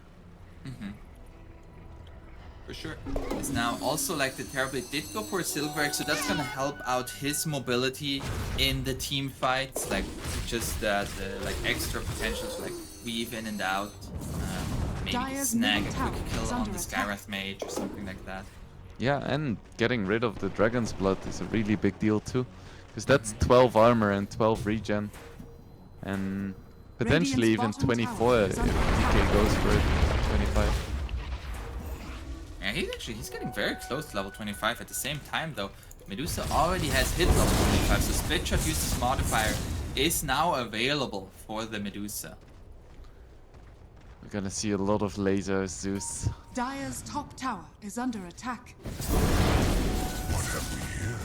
For sure. It's now also like the Terrorblade did go for a Silver Egg, so that's gonna help out his mobility in the team fights, like just that like extra potential to like weave in and out. Maybe snag a quick kill on the Skywrath Mage or something like that. Yeah, and getting rid of the Dragon's Blood is a really big deal too, because that's 12 armor and 12 regen, and potentially even 24 if DK goes for it. 25. Yeah, he's getting very close to level 25 at the same time though. Medusa already has hit level 25, so Split Shot uses modifier is now available for the Medusa. We're gonna see a lot of lasers, Zeus. Dire's top tower is under attack. What have we here?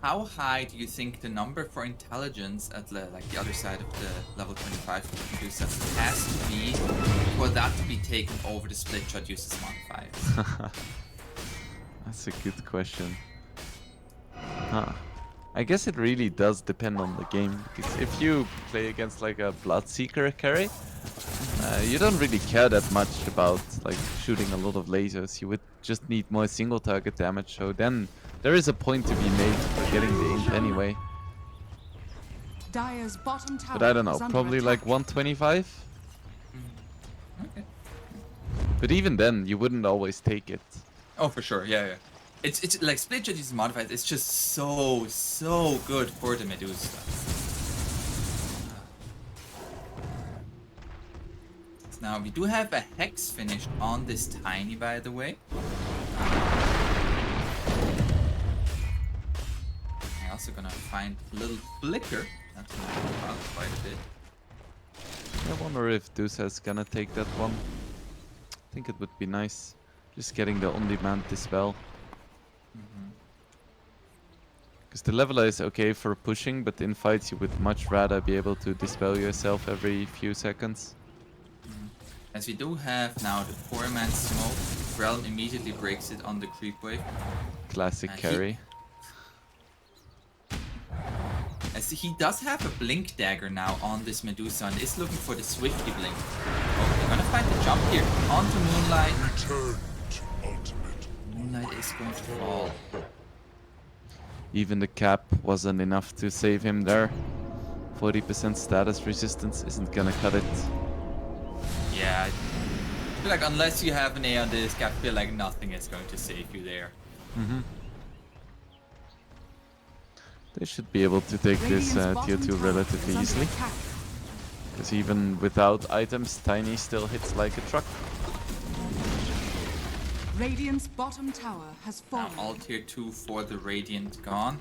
How high do you think the number for intelligence at like the other side of the level 25 for Medusa has to be for that to be taken over the Split Shot uses modifier? That's a good question. I guess it really does depend on the game, because if you play against like a Bloodseeker carry, you don't really care that much about like shooting a lot of lasers. You would just need more single target damage, so then there is a point to be made for getting the int anyway. Dire's bottom tower But I don't know, is under probably like attack. 125? Okay. But even then, you wouldn't always take it. Oh, for sure, yeah. It's like Split Shot uses modifiers. It's just so good for the Medusa. So now we do have a Hex finished on this Tiny, by the way. I'm also gonna find a little Flicker. That's gonna help out quite a bit. I wonder if Deuce is gonna take that one. I think it would be nice. Just getting the on-demand dispel. Because the leveler is okay for pushing, but in fights you would much rather be able to dispel yourself every few seconds. As we do have now the 4-man smoke, Realm immediately breaks it on the creep wave. Classic carry. As he does have a blink dagger now on this Medusa and is looking for the Swifty blink. Oh, they're gonna find the jump here onto Moonlight. Return to ultimate. Moonlight is going to fall. Even the cap wasn't enough to save him there. 40% status resistance isn't gonna cut it. Yeah, I feel like unless you have an A on this, I feel like nothing is going to save you there. They should be able to take this tier 2 relatively easily. Because even without items, Tiny still hits like a truck. Radiant's bottom tower has Now fallen. all tier 2 for the Radiant gone.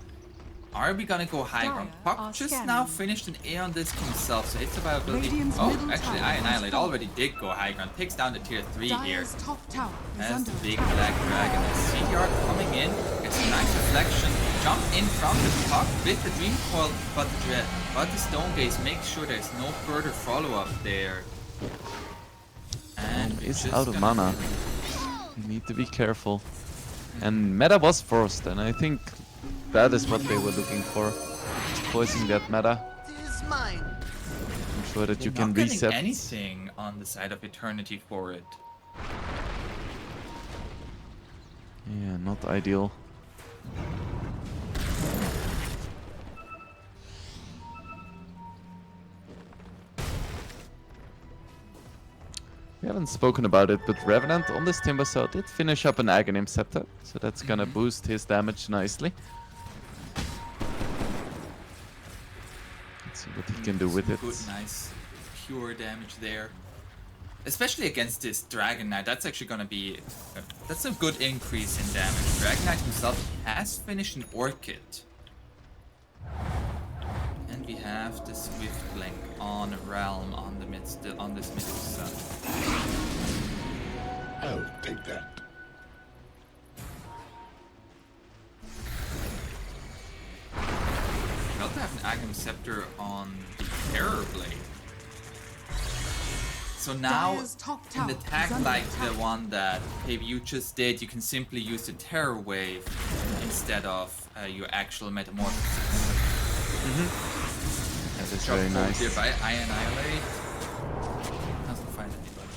Are we gonna go high ground? Dire are Puck just scanning. now finished an A on this himself, so hits survivability. Radiant's Oh, middle actually, tower I has Annihilate fallen. already did go high ground. Takes down the tier 3 here. Dire's top tower is As under the big attack. black dragon. CDR coming in, gets a nice reflection. Jump in from the puck with the Dream Coil, but the Stone Gaze makes sure there's no further follow-up there. And we're He's just out of gonna- mana. You need to be careful. And meta was forced, and I think that is what they were looking for. Voicing that meta. Tis mine. I'm sure that you They're can not getting reset. anything on the side of Eternity for it. Yeah, not ideal. We haven't spoken about it, but Revenant on this Timbersaw did finish up an Aghanim Scepter, so that's gonna boost his damage nicely. Let's see what he can do with it. Good, nice, pure damage there. Especially against this Dragon Knight, that's actually gonna be... that's a good increase in damage. Dragon Knight himself has finished an Orchid. And we have the Swift Link on Realm on the on this Medusa. I'll take that. We also have an Aghanim Scepter on the Terror Blade. So now, Dire's top in tower the tag is under like attack. the one that KBU just did, you can simply use the Terror Wave instead of your actual Metamorphosis. That is Drop very forward nice. here by Annihilate. Doesn't find anybody.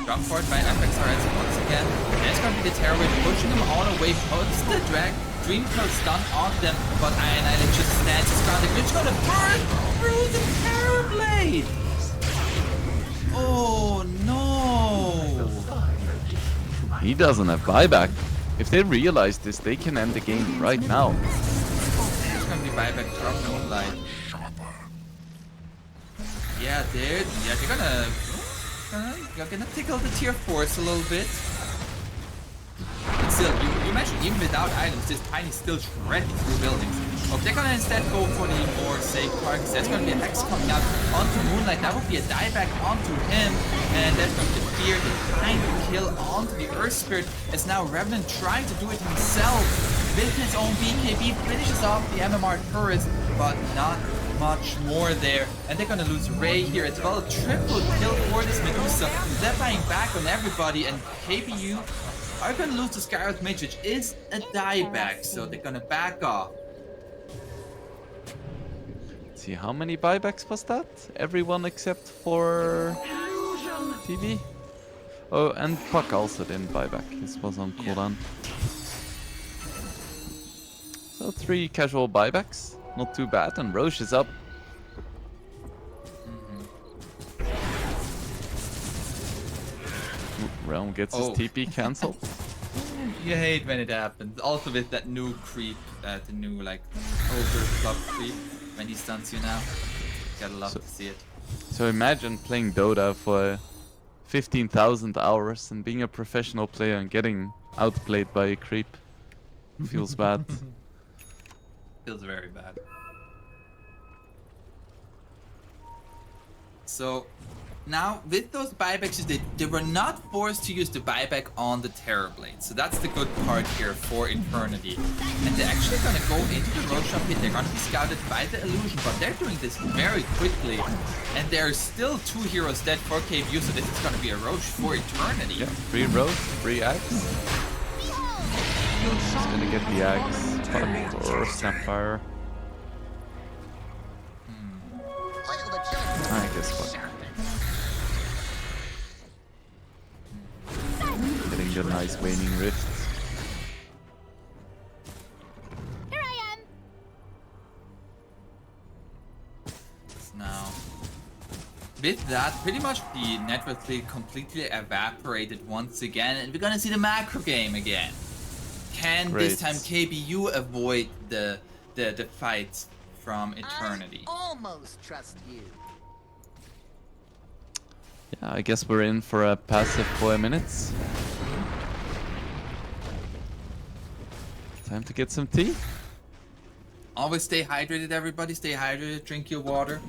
Drop forward by FXRS once again. There's gonna be the Terror Wave pushing them all away, puts the Dream Coat stun on them, but Annihilate just stands his ground. It's gonna burn through the Terror Blade! Oh no! He doesn't have buyback. If they realize this, they can end the game right now. There's gonna be buyback from Moonlight. Yeah, they're gonna tickle the tier 4s a little bit. But still, you mentioned even without items, this Tiny still shredding through buildings. Oh, they're gonna instead go for the more safe targets. There's gonna be a Hex coming out onto Moonlight. That would be a dieback onto him. And that's going to fear the kind of kill onto the Earth Spirit. As now Revenant trying to do it himself with his own BKB. Finishes off the MMR turrets, but not much more there. And they're gonna lose Ray here as well. Triple kill for this Medusa. They're buying back on everybody. And KBU are gonna lose the Skyros Mage, which is a dieback. So they're gonna back off. See, how many buybacks was that? Everyone except for TV? Oh, and Puck also didn't buy back. This was on cooldown. So 3 casual buybacks. Not too bad. And Roche is up. Realm gets his TP cancelled. You hate when it happens. Also with that new creep, the new like older club creep, when he stuns you now. Gotta love to see it. So imagine playing Dota for 15,000 hours and being a professional player and getting outplayed by a creep. Feels bad. Feels very bad. So now with those buybacks, they were not forced to use the buyback on the Terrorblade. So that's the good part here for Eternity. And they're actually gonna go into the Roshan pit. They're gonna be scouted by the illusion, but they're doing this very quickly. And there are still 2 heroes dead for KBU, so this is gonna be a Roche for Eternity. Yeah, 3 Roche, 3 Axe. He's gonna get the Axe, Puck, or Snapfire. Oil the children. I guess Puck. Getting the nice waning rift. Here I am. Now, with that, pretty much the network play completely evaporated once again, and we're gonna see the macro game again. Can this time KBU avoid the fight from Eternity? I almost trust you. Yeah, I guess we're in for a passive 4 minutes. Time to get some tea. Always stay hydrated, everybody. Stay hydrated. Drink your water.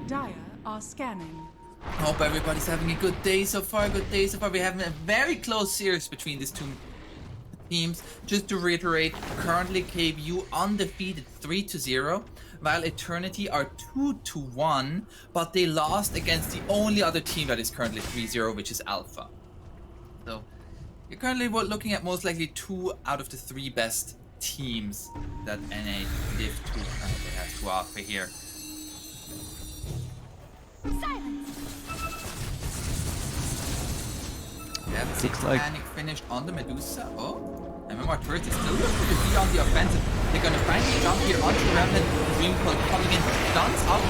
Dire are scanning. Hope everybody's having a good day so far. We're having a very close series between these 2 teams. Just to reiterate, currently KBU undefeated 3-0, while Eternity are 2-1, but they lost against the only other team that is currently 3-0, which is Alpha. So you're currently looking at most likely 2 out of the 3 best teams that NA Div 2 currently has to offer here. Silence. Yeah, Looks like- panic finished on the Medusa. Oh, and MMR Turret is still looking to be on the offensive. They're gonna finally jump here onto Revenant. Dreamcold coming in, stuns up.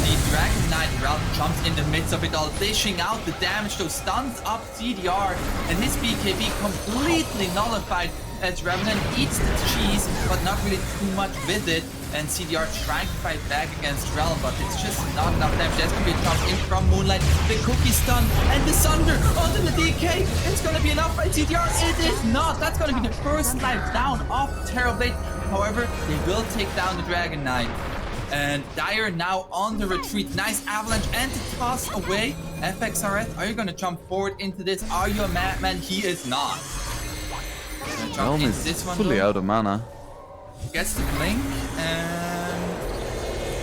The Dragon Knight Realm jumps in the midst of it all, dishing out the damage, though stuns up CDR, and his BKB completely nullified as Revenant eats the cheese, but not really too much with it. And CDR trying to fight back against Realm, but it's just not enough damage. There's gonna be a jump in from Moonlight, the Cookie stun, and the Sunder onto the DK. It's gonna be enough by CDR. It is not. That's gonna be the first life down of Terrorblade. However, they will take down the Dragon Knight. And Dire now on the retreat. Nice avalanche and to toss away. FXRS, are you gonna jump forward into this? Are you a madman? He is not. Gonna jump Realm into is this one, fully though. out of mana. Gets the blink, and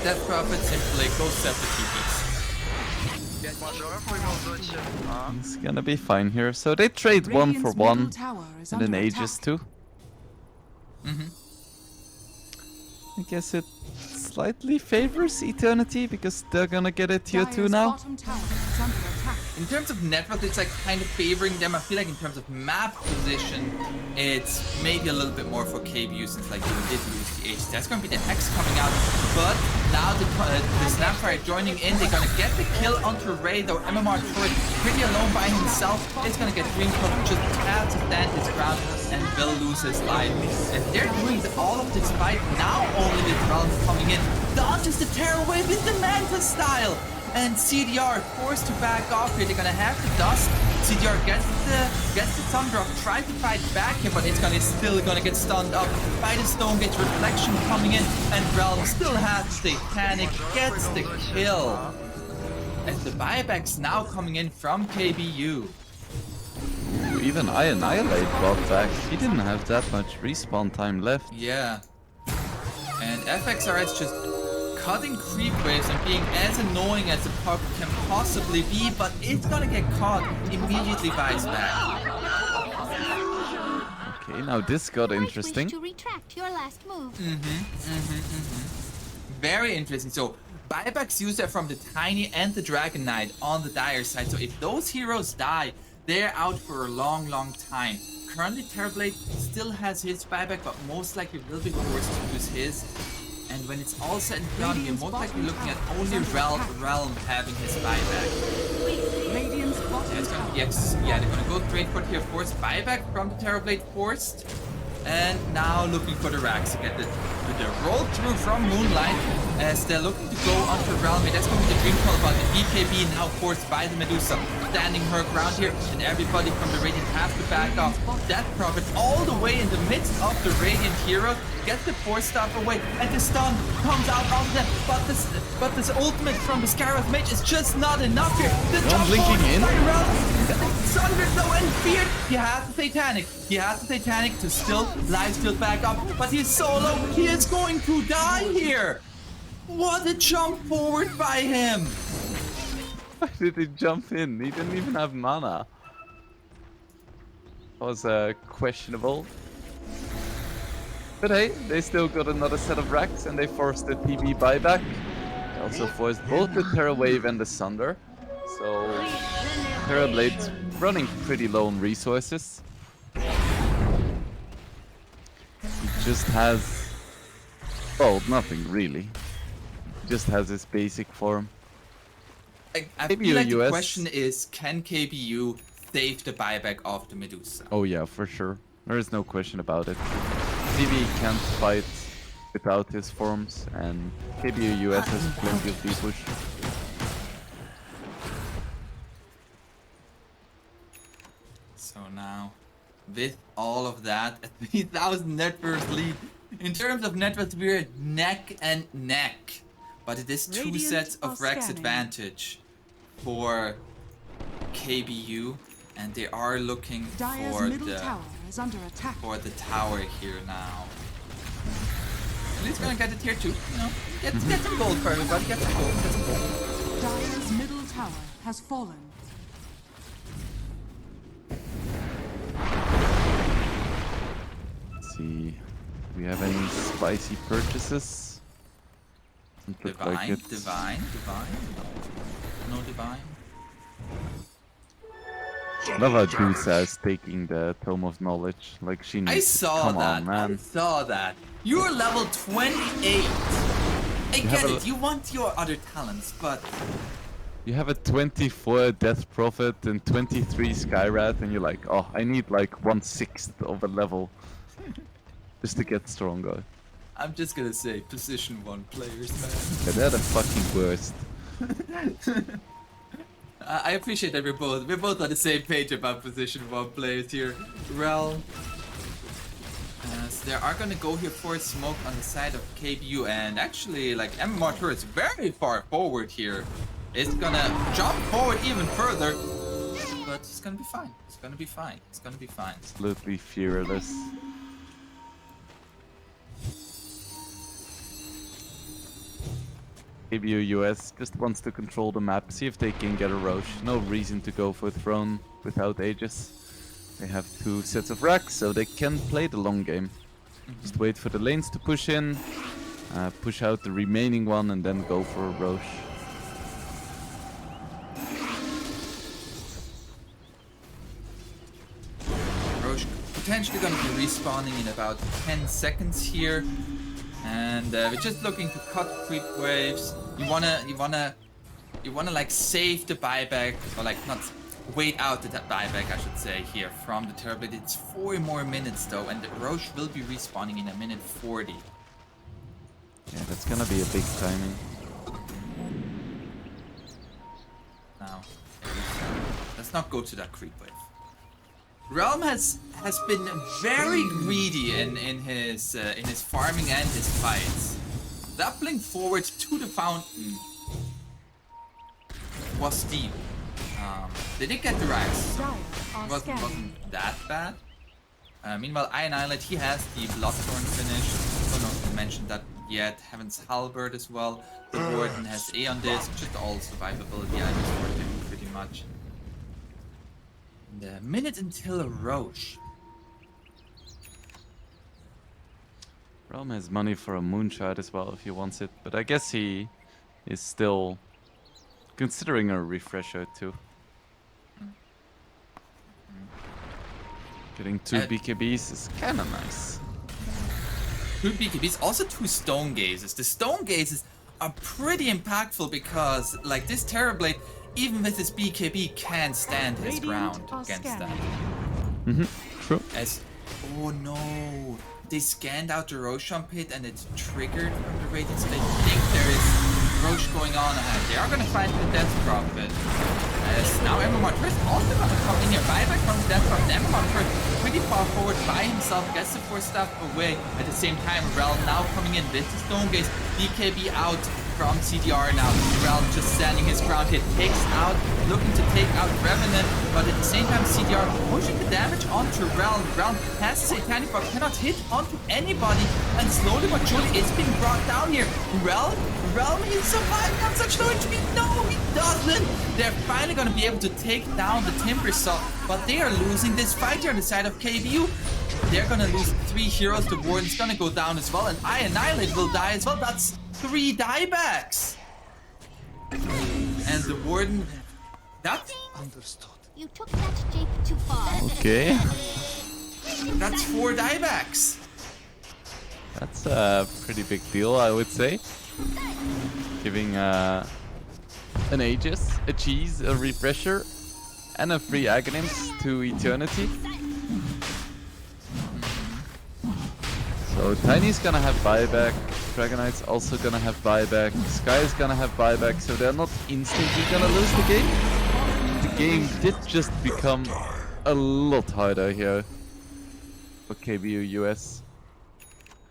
Death Prophet simply goes set the TPs. He's gonna be fine here. So they trade one for Radiant's middle one, tower is and then under Aegis attack. too. I guess it slightly favors Eternity because they're gonna get a tier 2 Dire's now. bottom tower is under attack. In terms of net worth, it's like kind of favoring them. I feel like in terms of map position, it's maybe a little bit more for KBU since like they did lose the Aegis. That's gonna be the Hex coming out, but now the Snapfire joining in. They're gonna get the kill onto Ray, though MMR Turret pretty alone by himself. It's gonna get Dreamcold, who just has to stand his ground and will lose his life. And they're doing all of this fight now only with Realm coming in. Dodges the Tearaway with the Manta style. And CDR forced to back off here. They're gonna have the dust. CDR gets the Thunder off, tries to fight back here, but it's still gonna get stunned up by the Stone Gate Reflection coming in, and Realm still has the Panic, gets the kill. And the buybacks now coming in from KBU. Ooh, even I Annihilate brought back. He didn't have that much respawn time left. Yeah. And FXRS just cutting creep waves and being as annoying as the puck can possibly be, but it's gonna get caught immediately by his back. Okay, now this got interesting. Wish to retract your last move. Very interesting. So buybacks use that from the Tiny and the Dragon Knight on the Dire side. So if those heroes die, they're out for a long, long time. Currently, Terrorblade still has his buyback, but most likely will be forced to use his. And when it's all said and done, we're most likely looking at only Realm having his buyback. Radiant's bottom Yeah, it's gonna tower. be they're gonna go straight for tier 4's buyback from the Terrorblade forced. And now looking for the racks to get the roll through from Moonlight as they're looking to go onto Realm. That's going to be the dream call, but the BKB now forced by the Medusa, standing her ground here, and everybody from the Radiant have to back off. Death Prophet all the way in the midst of the Radiant heroes, gets the force staff away, and the stun comes out on them. But this ultimate from the Scarab Mage is just not enough here. The jump blinking forward in. by Realm. Sundered though and feared. He has the Satanic. He has the Satanic to still live steal back up, but he's solo. He is going to die here. What a jump forward by him. Why did he jump in? He didn't even have mana. That was questionable. But hey, they still got another set of racks and they forced the TB buyback. They also forced both the Terra Wave and the Sunder. So Terrablade's running pretty low on resources. He just has... well, nothing really. He just has his basic form. I Maybe feel like the US. question is, can KBU save the buyback of the Medusa? Oh yeah, for sure. There is no question about it. TV can't fight without his forms, and KBU US has plenty of deep push. So now, with all of that, a 3,000 net worth lead. In terms of net worth, we're neck and neck. But it is two Radiant sets of are Rex scanning. advantage for KBU, and they are looking Dire's for middle the tower is under attack. tower here now. He's gonna get the tier 2, you know. Get some gold for everybody, get some gold, get some gold. Dire's middle tower has fallen. Let's see. Do we have any spicy purchases? Doesn't look like it. Divine. No divine. Love how Dusa is taking the Tome of Knowledge. Like she needs I saw Come that. on, man. I saw that. You're level 28. I get it. You want your other talents, but You have a 24 Death Prophet and 23 Skyrat, and you're like, oh, I need like 1/6 of a level just to get stronger. I'm just gonna say position 1 players, man. Yeah, they're the fucking worst. I appreciate that we're both on the same page about position 1 players here. Rel. So they are gonna go here for a smoke on the side of KBU, and actually, like MMR turret's very far forward here. It's gonna jump forward even further, but it's gonna be fine. It's gonna be fine. It's gonna be fine. Absolutely fearless. KBU US just wants to control the map, see if they can get a Roche. No reason to go for Throne without Aegis. They have 2 sets of racks, so they can play the long game. Just wait for the lanes to push in, push out the remaining one, and then go for a Roche. Roche potentially gonna be respawning in about 10 seconds here. And we're just looking to cut creep waves. You wanna like save the buyback, or like not wait out the buyback, I should say, here from the Terrorblade. It's 4 more minutes though, and the Roche will be respawning in a minute 40. Yeah, that's gonna be a big timing. Now, let's not go to that creep wave. Realm has been very greedy in his farming and his fights. Doubling forward to the fountain was steep. They did get the racks. Wasn't that bad. Meanwhile, Annihilate, he has the Bloodthorn finish. Don't know if I mentioned that yet. Heaven's Halberd as well. The Warden has A on this, just all survivability items for him pretty much. The minute until Roche. Realm has money for a moonshot as well if he wants it, but I guess he is still considering a refresher too. Getting 2 BKBs is kinda nice. 2 BKBs, also 2 Stone Gazes. The Stone Gazes are pretty impactful because, like, this Terrorblade, even with his BKB, can stand his ground against that. True. Oh no, they scanned out the Roshan pit and it's triggered from the radiance. They think there is Roche going on ahead. They are gonna find the Death Prophet. As now MMR first also gonna come in here. Buyback from the Death Prophet. MMR first pretty far forward by himself, gets the 4 staff away. At the same time, Realm now coming in with the Stone Gaze. BKB out from CDR now. Realm just standing his ground here. Takes out, looking to take out Revenant, but at the same time CDR pushing the damage onto Realm. Realm has Satanic but cannot hit onto anybody, and slowly but surely it's being brought down here. Realm is surviving on such low HP. No, he doesn't. They're finally gonna be able to take down the Timbersaw, but they are losing this fight here on the side of KBU. They're gonna lose 3 heroes. The Warden's gonna go down as well, and Annihilate will die as well. That's 3 diebacks. And the Warden, that's Understood. You took that Jake too far. Okay. 4 diebacks. That's a pretty big deal, I would say. Giving an Aegis, a cheese, a refresher, and a free Aghanims to Eternity. So Tiny's gonna have buyback, Dragonite's also gonna have buyback, Sky is gonna have buyback, so they're not instantly gonna lose the game. The game did just become a lot harder here for KBU US.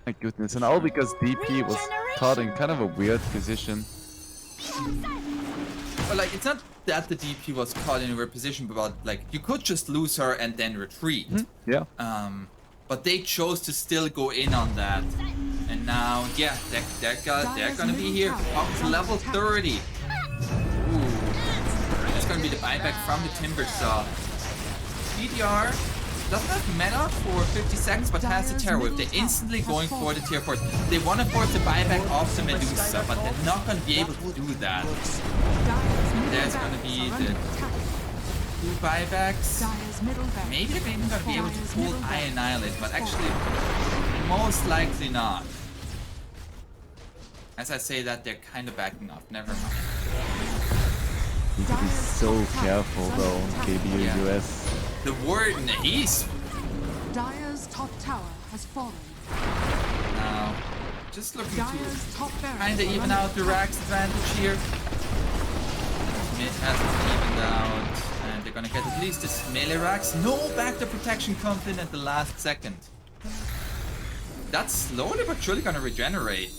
My goodness, and all because DP was caught in kind of a weird position. But like, it's not that the DP was caught in a weird position, but like, you could just lose her and then retreat. Yeah. But they chose to still go in on that. And now, yeah, they're gonna be here up to level 30. Ooh. It's gonna be the buyback from the Timbersaw. CDR doesn't have mana for 50 seconds, but has the Terror Whip. They're instantly going for the tier 4. They want to force the buyback off the Medusa, but they're not going to be able to do that. There's going to be the 2 buybacks. Maybe they're even going to be able to pull Eye Annihilate, but actually, most likely not. As I say that, they're kind of backing off. Never mind. Need to be so careful though on KBU Yeah. US. The Warden, he's Dire's top tower has fallen. now just looking to Dire's top barracks kind of are even under out the Rax advantage here. Mid hasn't evened out, and they're gonna get at least this melee Rax. No back to protection comes in at the last second. That's slowly but surely gonna regenerate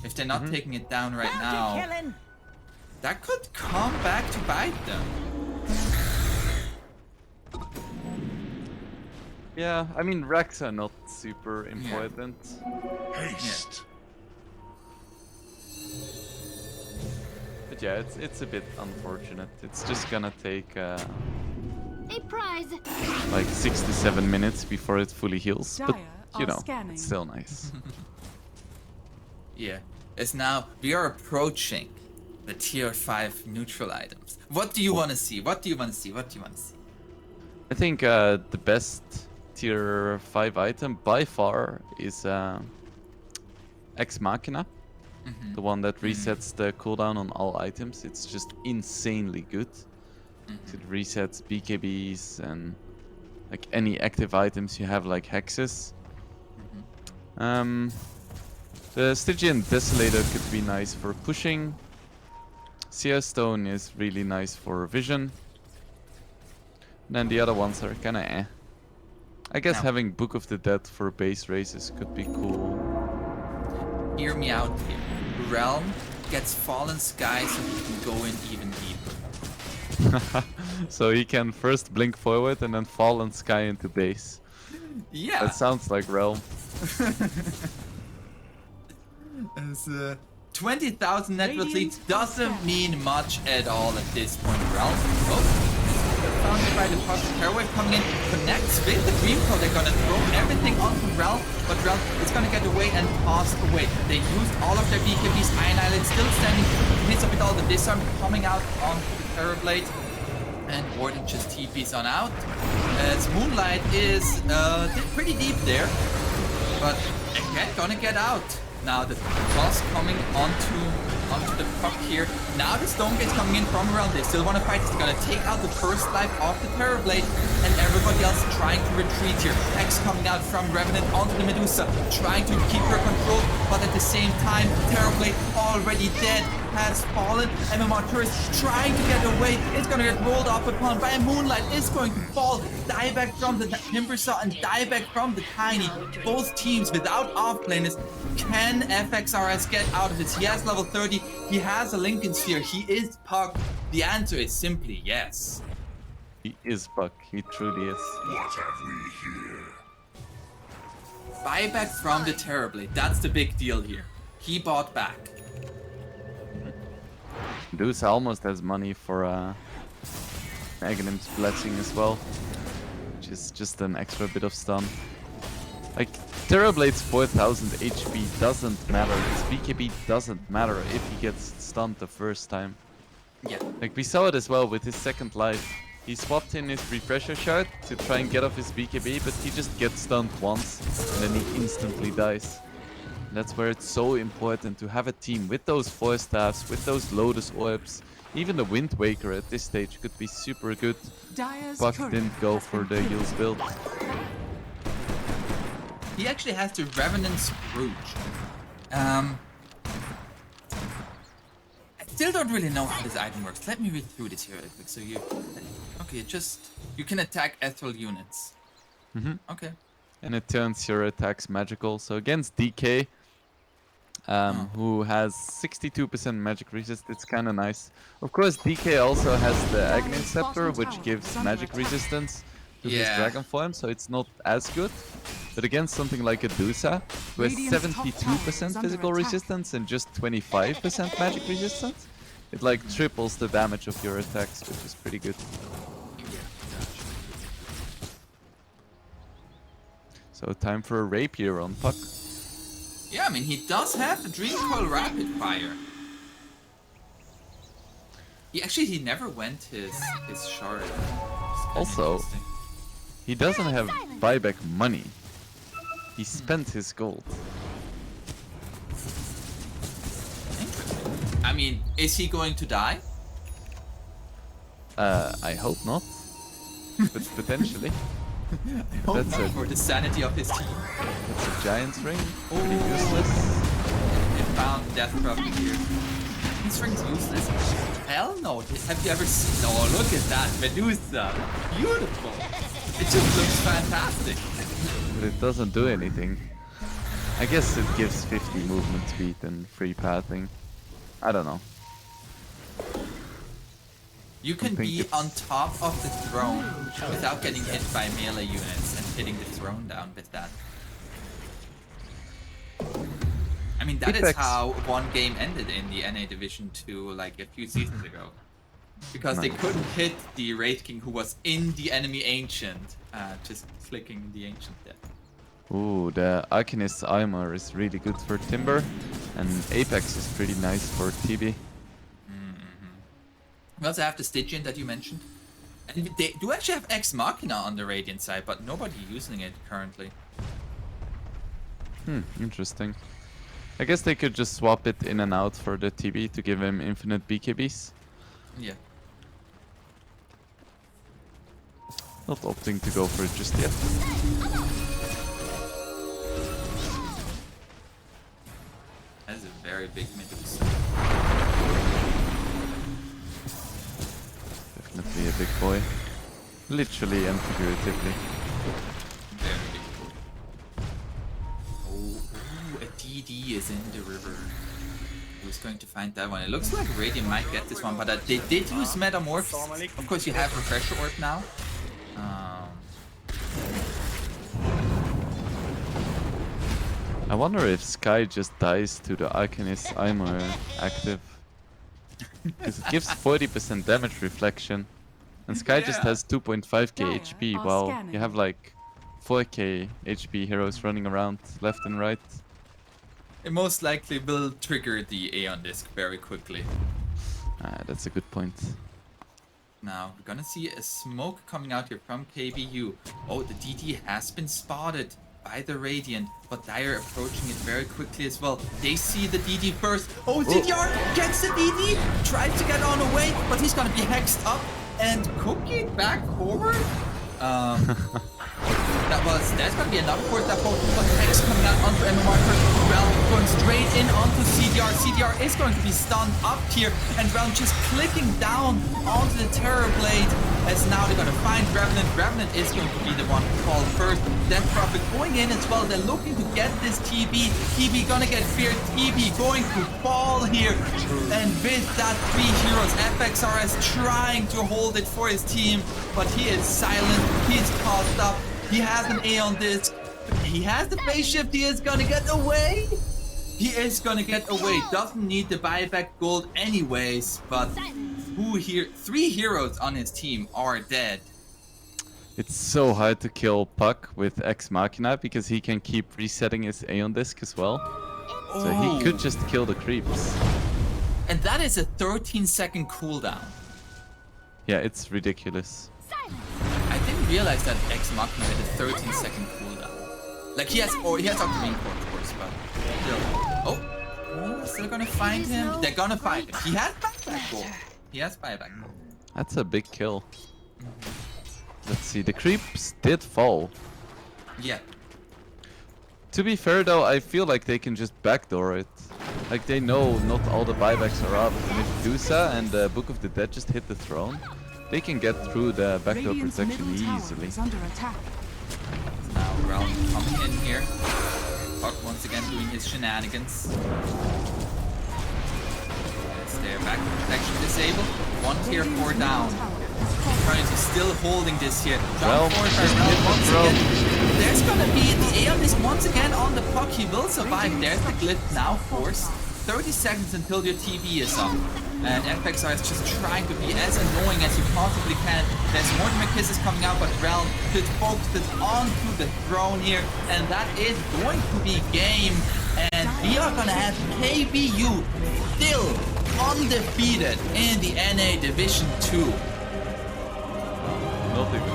if they're not taking it down right now. That could come back to bite them. Yeah, I mean Rex are not super important. Haste. But yeah, it's a bit unfortunate. It's just gonna take A prize. like 6 to 7 minutes before it fully heals. But Dire you are know, scanning. it's still nice. Yeah, it's now we are approaching the tier 5 neutral items. What do you want to see? What do you want to see? What do you want to see? I think the best tier 5 item by far is Ex Machina. The one that resets the cooldown on all items. It's just insanely good. It resets BKBs and like any active items you have, like hexes. The Stygian Desolator could be nice for pushing. Seer Stone is really nice for vision. And then the other ones are kinda eh. I guess Now- having Book of the Dead for base races could be cool. Hear me out here. Realm gets Fallen Sky so he can go in even deeper. So he can first blink forward and then fall and sky into base. Yeah. That sounds like Realm. As 20,000 net worth leads doesn't mean much at all at this point. Realm. Oh, founded by the Partial Terror Wave coming in, connects with the Dream Coil. They're gonna throw everything onto Realm, but Realm is gonna get away and pass away. They used all of their BKBs. Iron Island still standing, hits up with all the disarm coming out onto the Terror Blade. And Warden just TPs on out. As Moonlight is pretty deep there, but again gonna get out. Now the toss coming onto the puck here. Now the Stone Gate's coming in from around. They still want to fight. They're gonna take out the first life of the Terror Blade, and everybody else trying to retreat here. X coming out from Revenant onto the Medusa, trying to keep her controlled, but at the same time, Terror Blade already dead. Has fallen. MMR Tourist trying to get away. It's gonna get rolled up upon by a Moonlight. It's going to fall. Die back from the Timbersaw and die back from the Tiny. Both teams without offlaners. Can FXRS get out of this? He has level 30. He has a Lincoln Sphere. He is Puck. The answer is simply yes. He is Buck. He truly is. What have we here? Buyback from the Terror Blade. That's the big deal here. He bought back. Deuce almost has money for Aghanim's Blessing as well, which is just an extra bit of stun. Like, Terrorblade's 4000 HP doesn't matter, his BKB doesn't matter if he gets stunned the first time. Yeah. Like, we saw it as well with his second life. He swapped in his Refresher Shard to try and get off his BKB, but he just gets stunned once, and then he instantly dies. That's where it's so important to have a team with those 4 staffs, with those Lotus Orbs. Even the Wind Waker at this stage could be super good. Dire's Buck turret didn't go has for been the Yule's build. He actually has the Revenant Scrooge. I still don't really know how this item works. Let me read through this here real quick. So you... Okay, you can attack ethereal units. Okay. And it turns your attacks magical. So against DK, who has 62% magic resist, it's kind of nice. Of course, DK also has the Aghanim Scepter, which gives magic resistance to his dragon form, so it's not as good. But against something like a Dusa, who has 72% physical resistance and just 25% magic resistance, it like triples the damage of your attacks, which is pretty good. So time for a rapier on Puck. Yeah, I mean, he does have the Dream Coil Rapid Fire. He never went his shard. Also, he doesn't have buyback money. He spent his gold. I mean, is he going to die? I hope not. But potentially. That's For the sanity of his team. That's a Giant's Ring. Pretty useless. It found Death Prophet here. This ring's useless. Hell no. Have you ever seen? Oh, look at that. Medusa. Beautiful. It just looks fantastic. But it doesn't do anything. I guess it gives 50 movement speed and free pathing. I don't know. You can be on top of the throne without getting hit by melee units and hitting the throne down with that. I mean, that is how one game ended in the NA Division 2 like a few seasons ago. Because they couldn't hit the Wraith King who was in the enemy Ancient, just clicking the Ancient there. Ooh, the Alchemist's Armor is really good for Timber, and Apex is pretty nice for TB. We also have the Stygian that you mentioned. And they do actually have Ex Machina on the Radiant side, but nobody using it currently. Interesting. I guess they could just swap it in and out for the TB to give him infinite BKBs. Yeah. Not opting to go for it just yet. That's a very big Medusa. Definitely a big boy. Literally and figuratively. Very big boy. Oh, a DD is in the river. Who's going to find that one? It looks like Radiant might get this one, but they did use Metamorphosis. Of course, you have Refresher Orb now. I wonder if Sky just dies to the Alchemist's Armor active. Because it gives 40% damage reflection. And Sky just has 2.5k HP while you have like 4k HP heroes running around left and right. It most likely will trigger the Aeon Disc very quickly. That's a good point. Now, we're gonna see a smoke coming out here from KBU. Oh, the DD has been spotted by the Radiant, but Dire approaching it very quickly as well. They see the DD first. Oh, DDR gets the DD, tries to get on away, but he's gonna be hexed up and cooking back forward. That's gonna be enough for that potent, but Hex coming out onto MMR first. Realm going straight in onto CDR. CDR is going to be stunned up here, and Realm just clicking down onto the Terror Blade. As now they're gonna find Revenant. Revenant is going to be the one called first. Death Prophet going in as well. They're looking to get this TB. TB gonna get feared. TB going to fall here. And with that 3 heroes, FXRS trying to hold it for his team, but he is silent. He's tossed up. He has an Aeon Disc. He has the phase shift. He is gonna get away. He is gonna get away. Doesn't need the buyback gold anyways, but 3 heroes on his team are dead. It's so hard to kill Puck with Ex Machina because he can keep resetting his Aeon Disc as well. So he could just kill the creeps. And that is a 13-second cooldown. Yeah, it's ridiculous. I didn't realize that Ex Machina had a 13-second cooldown. Like he has Octarine Core, of course, but still. Still gonna find him. They're gonna find him. He has buyback gold. He has buyback gold. That's a big kill. Let's see, the creeps did fall. Yeah. To be fair though, I feel like they can just backdoor it. Like they know not all the buybacks are up. And if Medusa and the Book of the Dead just hit the throne, they can get through the backdoor protection easily. Now Realm coming in here. Puck once again doing his shenanigans. Yes, they're back protection disabled. 1 tier 4 down. Eternity still holding this here. Jump forward by Realm once again. There's gonna be the Aeon Disc once again on the Puck. He will survive. There's the glyph now forced. 30 seconds until your TV is up. And FXR is just trying to be as annoying as you possibly can. There's Mortimer Kisses coming out, but Realm could focus it onto the throne here. And that is going to be game. And we are gonna have KBU still undefeated in the NA Division 2. Not even